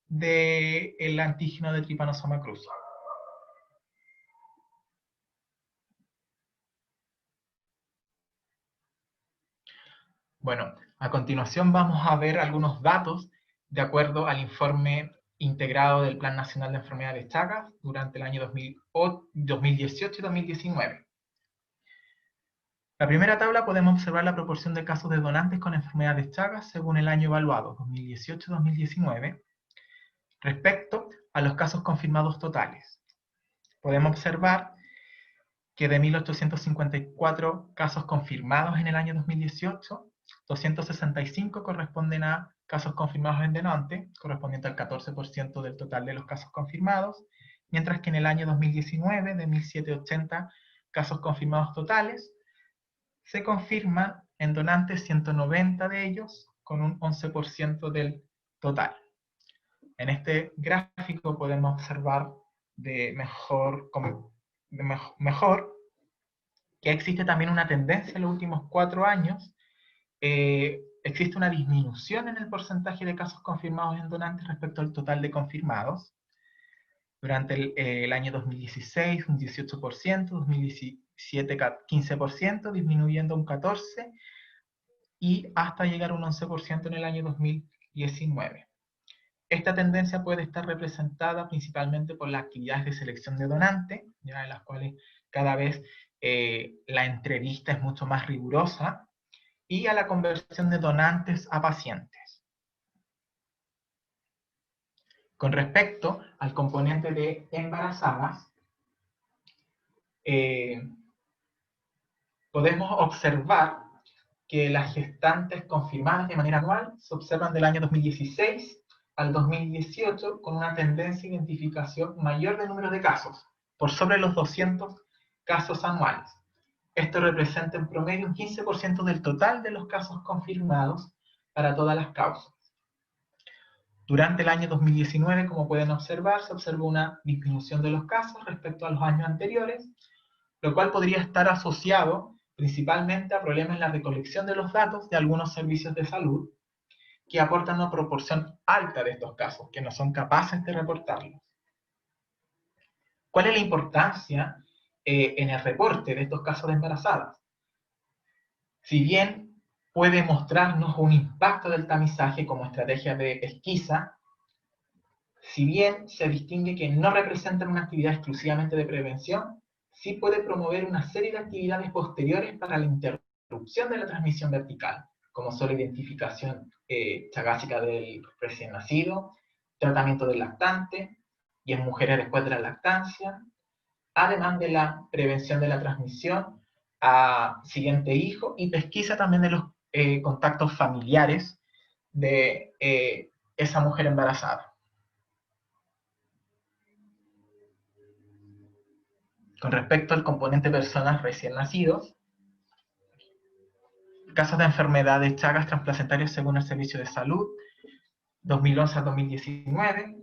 del antígeno de Trypanosoma cruzi. Bueno, a continuación vamos a ver algunos datos de acuerdo al informe integrado del Plan Nacional de Enfermedades Chagas durante el año 2018 y 2019. La primera tabla podemos observar la proporción de casos de donantes con enfermedades Chagas según el año evaluado, 2018-2019, respecto a los casos confirmados totales. Podemos observar que de 1.854 casos confirmados en el año 2018, 265 corresponden a casos confirmados en donante, correspondiente al 14% del total de los casos confirmados, mientras que en el año 2019, de 1.780 casos confirmados totales, se confirman en donantes 190 de ellos, con un 11% del total. En este gráfico podemos observar mejor que existe también una tendencia en los últimos 4 años. Existe una disminución en el porcentaje de casos confirmados en donantes respecto al total de confirmados. Durante el año 2016, un 18%, 2017, 15%, disminuyendo un 14%, y hasta llegar a un 11% en el año 2019. Esta tendencia puede estar representada principalmente por las actividades de selección de donantes, ya en las cuales cada vez la entrevista es mucho más rigurosa, y a la conversión de donantes a pacientes. Con respecto al componente de embarazadas, podemos observar que las gestantes confirmadas de manera anual se observan del año 2016 al 2018 con una tendencia de identificación mayor del número de casos, por sobre los 200 casos anuales. Esto representa en promedio un 15% del total de los casos confirmados para todas las causas. Durante el año 2019, como pueden observar, se observó una disminución de los casos respecto a los años anteriores, lo cual podría estar asociado principalmente a problemas en la recolección de los datos de algunos servicios de salud que aportan una proporción alta de estos casos, que no son capaces de reportarlos. ¿Cuál es la importancia en el reporte de estos casos de embarazadas? Si bien puede mostrarnos un impacto del tamizaje como estrategia de pesquisa, Si bien se distingue que no representan una actividad exclusivamente de prevención, sí puede promover una serie de actividades posteriores para la interrupción de la transmisión vertical, como son la identificación chagásica del recién nacido, tratamiento del lactante, y en mujeres después de la lactancia, además de la prevención de la transmisión a siguiente hijo y pesquisa también de los contactos familiares de esa mujer embarazada. Con respecto al componente personas recién nacidos, casos de enfermedades Chagas transplacentarias según el Servicio de Salud, 2011 a 2019.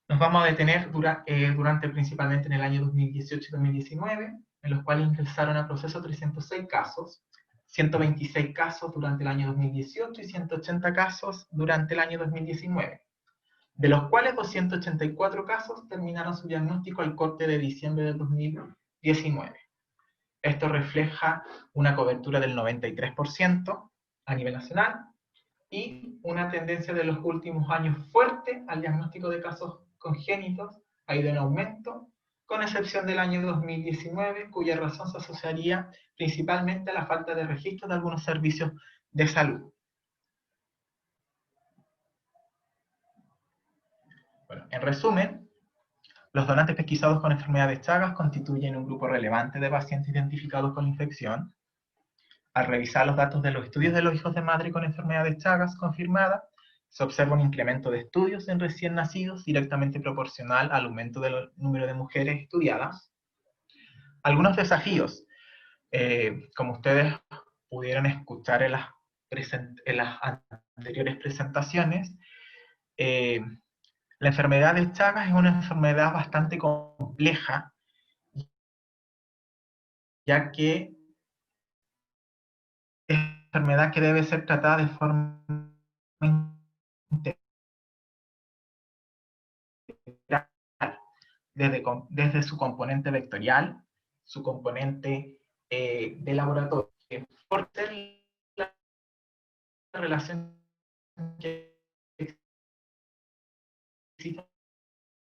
Nos vamos a detener durante principalmente en el año 2018 y 2019, en los cuales ingresaron a proceso 306 casos, 126 casos durante el año 2018 y 180 casos durante el año 2019, de los cuales 284 casos terminaron su diagnóstico al corte de diciembre de 2019. Esto refleja una cobertura del 93% a nivel nacional y una tendencia de los últimos años fuerte al diagnóstico de casos congénitos, ha ido en aumento, con excepción del año 2019, cuya razón se asociaría principalmente a la falta de registro de algunos servicios de salud. Bueno, en resumen, los donantes pesquisados con enfermedades Chagas constituyen un grupo relevante de pacientes identificados con la infección. Al revisar los datos de los estudios de los hijos de madre con enfermedades Chagas confirmadas, se observa un incremento de estudios en recién nacidos directamente proporcional al aumento del número de mujeres estudiadas. Algunos desafíos, como ustedes pudieron escuchar en las anteriores presentaciones, la enfermedad de Chagas es una enfermedad bastante compleja, ya que es una enfermedad que debe ser tratada de forma integral, desde su componente vectorial, su componente de laboratorio, por ser la relación que existe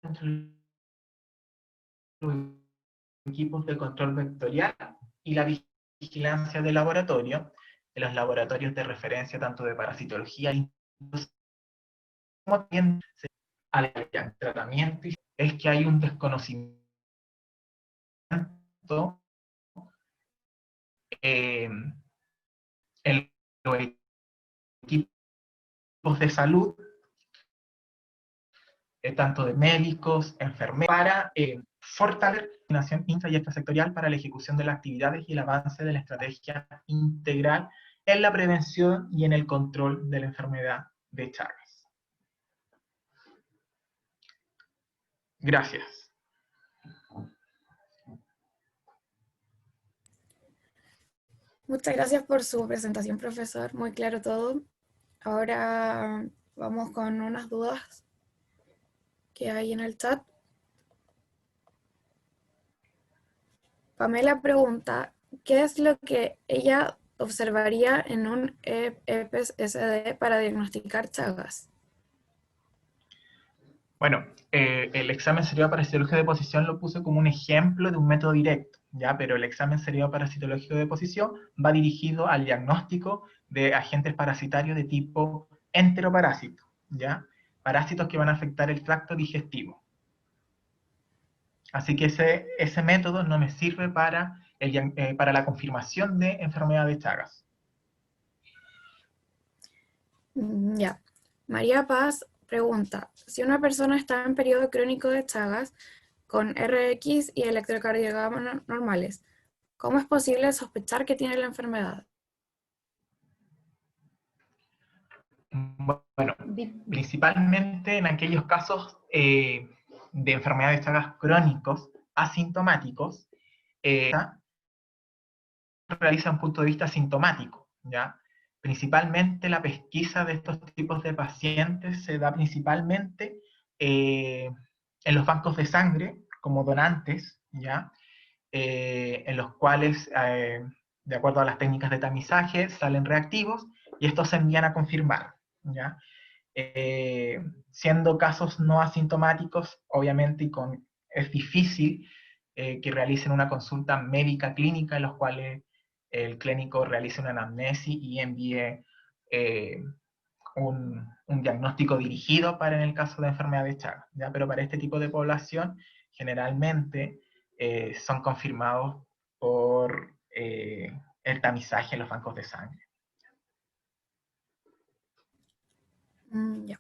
entre los equipos de control vectorial y la vigilancia de laboratorio, de los laboratorios de referencia tanto de parasitología como también al tratamiento, es que hay un desconocimiento en los equipos de salud, tanto de médicos, enfermeros, para fortalecer la coordinación intra y extrasectorial para la ejecución de las actividades y el avance de la estrategia integral en la prevención y en el control de la enfermedad de Chagas. Gracias. Muchas gracias por su presentación, profesor. Muy claro todo. Ahora vamos con unas dudas que hay en el chat. Pamela pregunta, ¿qué es lo que ella observaría en un EPES-SD para diagnosticar Chagas? Bueno, el examen serológico de posición lo puse como un ejemplo de un método directo, ¿ya? Pero el examen serológico de posición va dirigido al diagnóstico de agentes parasitarios de tipo enteroparásito, ¿ya? Parásitos que van a afectar el tracto digestivo. Así que ese método no me sirve para la confirmación de enfermedad de Chagas. Ya. María Paz pregunta, si una persona está en periodo crónico de Chagas con RX y electrocardiograma normales, ¿cómo es posible sospechar que tiene la enfermedad? Bueno, principalmente en aquellos casos de enfermedades de Chagas crónicos, asintomáticos, realiza un punto de vista sintomático, ¿ya? Principalmente la pesquisa de estos tipos de pacientes se da principalmente en los bancos de sangre, como donantes, ¿ya? En los cuales, de acuerdo a las técnicas de tamizaje, salen reactivos y estos se envían a confirmar, ¿ya? siendo casos no asintomáticos, obviamente, es difícil que realicen una consulta médica clínica en los cuales el clínico realice una anamnesis y envíe un diagnóstico dirigido para en el caso de enfermedad de Chagas, ¿ya? Pero para este tipo de población, generalmente son confirmados por el tamizaje en los bancos de sangre. Ya.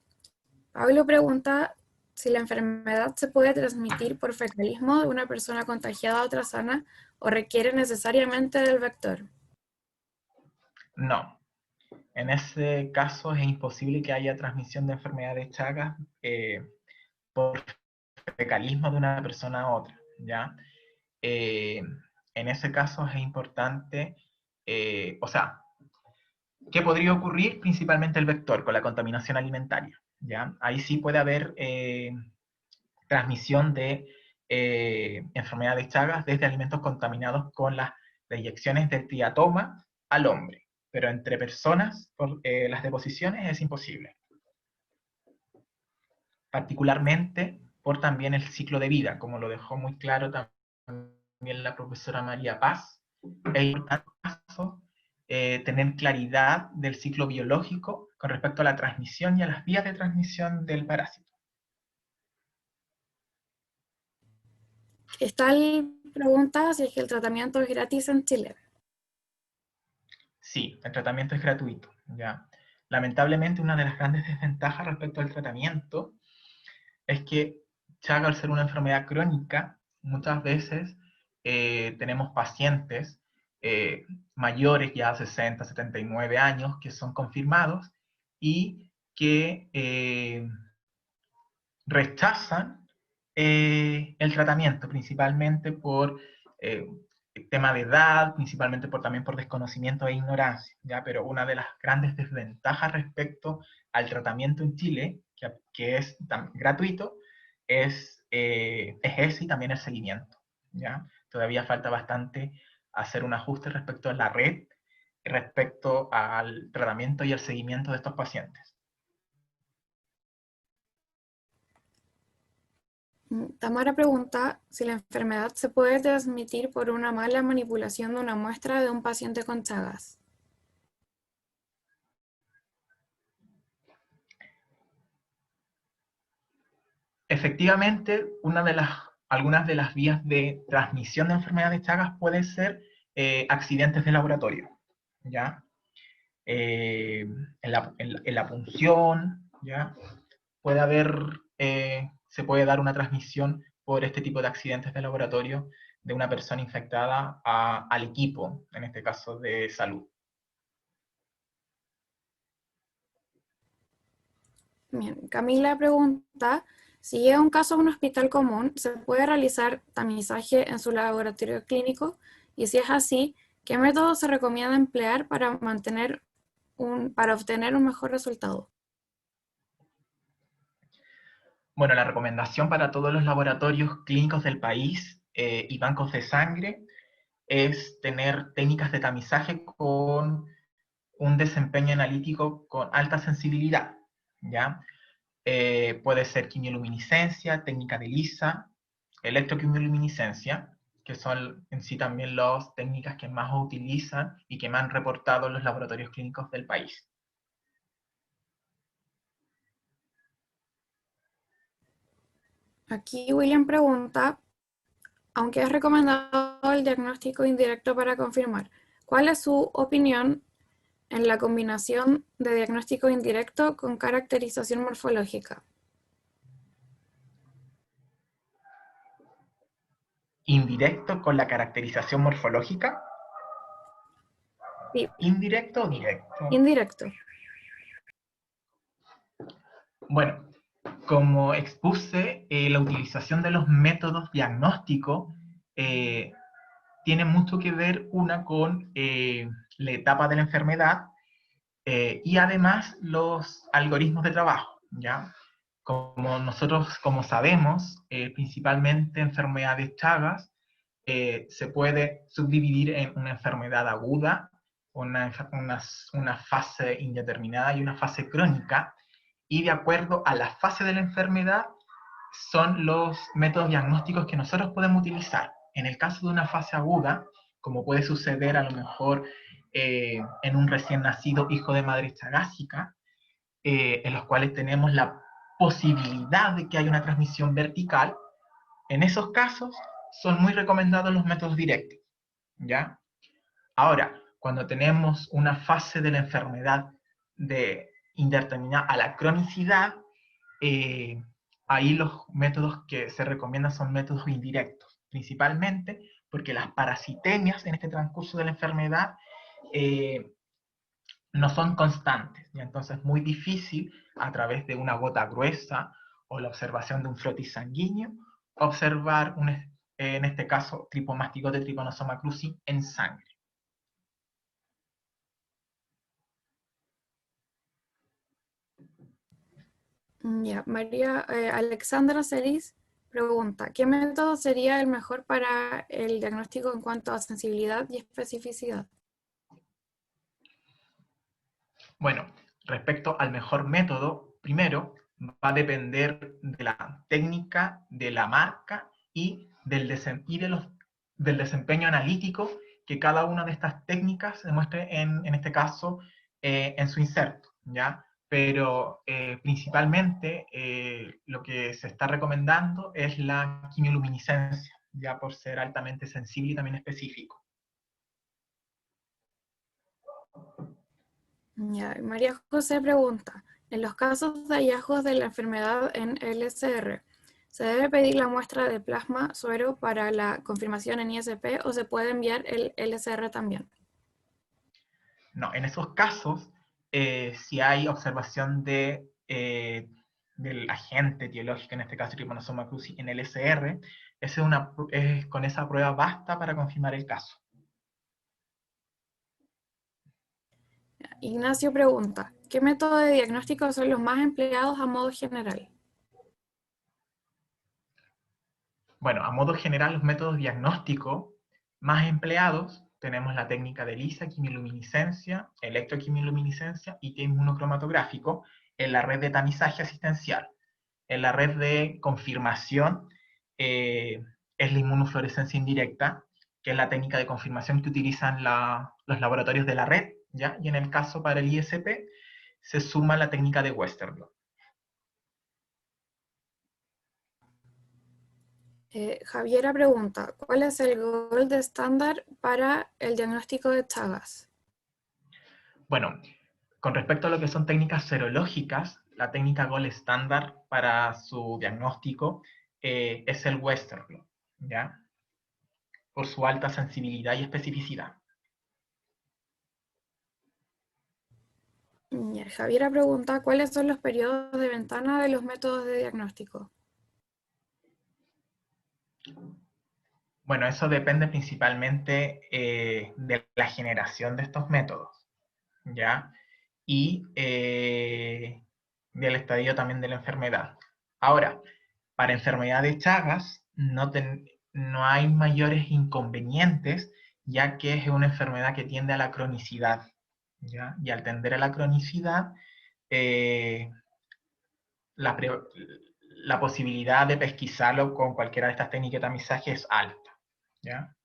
Pablo pregunta si la enfermedad se puede transmitir por fecalismo de una persona contagiada a otra sana o requiere necesariamente del vector. No. En ese caso es imposible que haya transmisión de enfermedad de Chagas por fecalismo de una persona a otra, ¿ya? En ese caso es importante, o sea, ¿qué podría ocurrir? Principalmente el vector con la contaminación alimentaria, ¿ya? Ahí sí puede haber transmisión de enfermedad de Chagas desde alimentos contaminados con las inyecciones del triatoma al hombre, pero entre personas, por las deposiciones es imposible. Particularmente por también el ciclo de vida, como lo dejó muy claro también la profesora María Paz. Es importante tener claridad del ciclo biológico con respecto a la transmisión y a las vías de transmisión del parásito. Tal pregunta si es que el tratamiento es gratis en Chile. Sí, el tratamiento es gratuito, ¿ya? Lamentablemente, una de las grandes desventajas respecto al tratamiento es que Chagas, al ser una enfermedad crónica, muchas veces tenemos pacientes mayores ya 60, 79 años que son confirmados y que rechazan el tratamiento, principalmente por tema de edad, principalmente también por desconocimiento e ignorancia, ¿ya? Pero una de las grandes desventajas respecto al tratamiento en Chile, que es gratuito, es ese y también el seguimiento, ¿ya? Todavía falta bastante hacer un ajuste respecto a la red, respecto al tratamiento y el seguimiento de estos pacientes. Tamara pregunta si la enfermedad se puede transmitir por una mala manipulación de una muestra de un paciente con Chagas. Efectivamente, algunas de las vías de transmisión de enfermedad de Chagas pueden ser accidentes de laboratorio, ¿ya? En la punción, ¿ya? Se puede dar una transmisión por este tipo de accidentes de laboratorio de una persona infectada al equipo, en este caso de salud. Bien, Camila pregunta si es un caso de un hospital común, ¿se puede realizar tamizaje en su laboratorio clínico? Y si es así, ¿qué método se recomienda emplear para obtener un mejor resultado? Bueno, la recomendación para todos los laboratorios clínicos del país y bancos de sangre es tener técnicas de tamizaje con un desempeño analítico con alta sensibilidad, ¿ya? Puede ser quimioluminiscencia, técnica de ELISA, electroquimioluminiscencia, que son en sí también las técnicas que más utilizan y que más han reportado los laboratorios clínicos del país. Aquí William pregunta, aunque es recomendado el diagnóstico indirecto para confirmar, ¿cuál es su opinión en la combinación de diagnóstico indirecto con caracterización morfológica? Indirecto con la caracterización morfológica. Sí. ¿Indirecto o directo? Indirecto. Bueno, como expuse, la utilización de los métodos diagnósticos tiene mucho que ver con la etapa de la enfermedad y además los algoritmos de trabajo, ¿ya? Como sabemos, principalmente enfermedades Chagas se puede subdividir en una enfermedad aguda, una fase indeterminada y una fase crónica, y de acuerdo a la fase de la enfermedad son los métodos diagnósticos que nosotros podemos utilizar. En el caso de una fase aguda, como puede suceder a lo mejor en un recién nacido hijo de madre chagásica, en los cuales tenemos la posibilidad de que haya una transmisión vertical, en esos casos son muy recomendados los métodos directos, ¿ya? Ahora, cuando tenemos una fase de la enfermedad de indeterminada a la cronicidad, ahí los métodos que se recomiendan son métodos indirectos, principalmente porque las parasitemias en este transcurso de la enfermedad no son constantes, y entonces es muy difícil a través de una gota gruesa o la observación de un frotis sanguíneo observar, en este caso, tripomastigote trypanosoma cruzi en sangre. Ya, María Alexandra Celis pregunta, ¿qué método sería el mejor para el diagnóstico en cuanto a sensibilidad y especificidad? Bueno, respecto al mejor método, primero va a depender de la técnica, de la marca y del desempeño analítico que cada una de estas técnicas demuestre en este caso en su inserto, ¿ya? Pero principalmente lo que se está recomendando es la quimioluminiscencia, ya por ser altamente sensible y también específico. Ya, María José pregunta, en los casos de hallazgos de la enfermedad en LSR, ¿se debe pedir la muestra de plasma suero para la confirmación en ISP o se puede enviar el LSR también? No, en esos casos, si hay observación del agente etiológico, en este caso Trypanosoma cruzi, en el SR, con esa prueba basta para confirmar el caso. Ignacio pregunta, ¿qué métodos de diagnóstico son los más empleados a modo general? Bueno, a modo general, los métodos diagnósticos más empleados tenemos la técnica de ELISA, quimioluminiscencia, electroquimioluminiscencia y inmunocromatográfico en la red de tamizaje asistencial. En la red de confirmación es la inmunofluorescencia indirecta, que es la técnica de confirmación que utilizan los laboratorios de la red, ¿ya? Y en el caso para el ISP se suma la técnica de Westerblot. Javiera pregunta, ¿cuál es el gold estándar para el diagnóstico de Chagas? Bueno, con respecto a lo que son técnicas serológicas, la técnica gold estándar para su diagnóstico es el Westerblot, ¿ya? Por su alta sensibilidad y especificidad. Javiera pregunta, ¿cuáles son los periodos de ventana de los métodos de diagnóstico? Bueno, eso depende principalmente de la generación de estos métodos, ¿ya? Y del estadio también de la enfermedad. Ahora, para enfermedad de Chagas no hay mayores inconvenientes, ya que es una enfermedad que tiende a la cronicidad, ¿ya? Y al tender a la cronicidad, la posibilidad de pesquisarlo con cualquiera de estas técnicas de tamizaje es alta, ¿ya?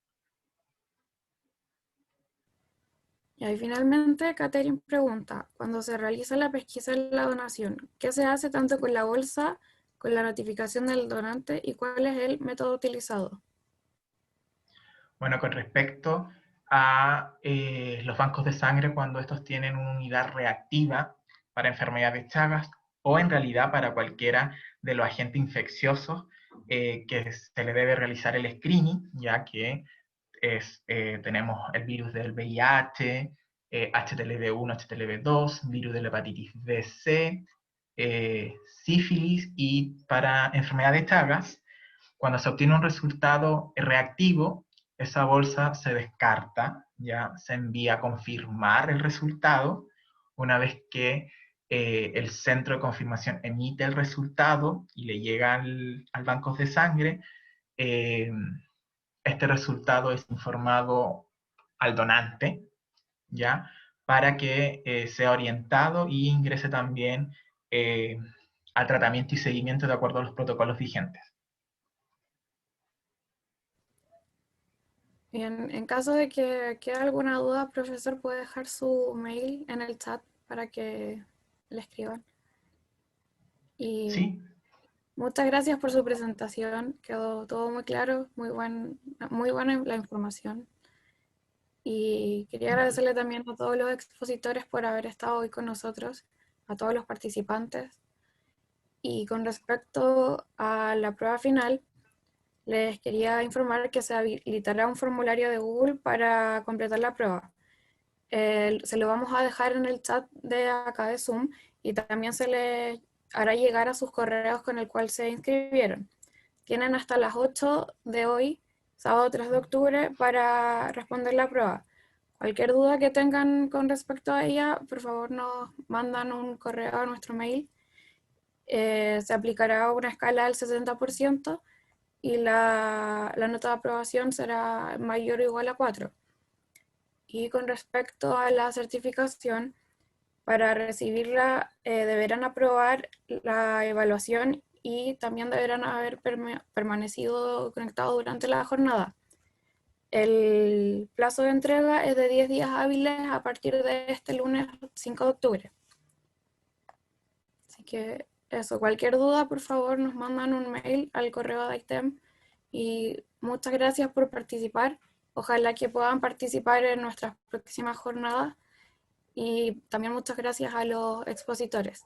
Y ahí finalmente, Catherine pregunta, cuando se realiza la pesquisa de la donación, ¿qué se hace tanto con la bolsa, con la notificación del donante y cuál es el método utilizado? Bueno, con respecto a los bancos de sangre, cuando estos tienen una unidad reactiva para enfermedades de Chagas o en realidad para cualquiera de los agentes infecciosos que se le debe realizar el screening, ya que tenemos el virus del VIH, HTLV1, HTLV2, virus de la hepatitis B, C, sífilis, y para enfermedades de Chagas, cuando se obtiene un resultado reactivo, esa bolsa se descarta, ya se envía a confirmar el resultado. Una vez que el centro de confirmación emite el resultado y le llega al banco de sangre, este resultado es informado al donante, ¿ya? Para que sea orientado y ingrese también al tratamiento y seguimiento de acuerdo a los protocolos vigentes. Bien, en caso de que quede alguna duda, profesor, puede dejar su mail en el chat para que le escriban. Y ¿Sí? muchas gracias por su presentación, quedó todo muy claro, muy buena la información. Y quería agradecerle también a todos los expositores por haber estado hoy con nosotros, a todos los participantes. Y con respecto a la prueba final, les quería informar que se habilitará un formulario de Google para completar la prueba. Se lo vamos a dejar en el chat de acá de Zoom y también se les hará llegar a sus correos con el cual se inscribieron. Tienen hasta las 8 de hoy, sábado 3 de octubre, para responder la prueba. Cualquier duda que tengan con respecto a ella, por favor nos mandan un correo a nuestro mail. Se aplicará una escala del 60% y la nota de aprobación será mayor o igual a 4. Y con respecto a la certificación, para recibirla deberán aprobar la evaluación y también deberán haber permanecido conectados durante la jornada. El plazo de entrega es de 10 días hábiles a partir de este lunes 5 de octubre. Así que eso, cualquier duda, por favor, nos mandan un mail al correo de ITEM. Y muchas gracias por participar. Ojalá que puedan participar en nuestras próximas jornadas. Y también muchas gracias a los expositores.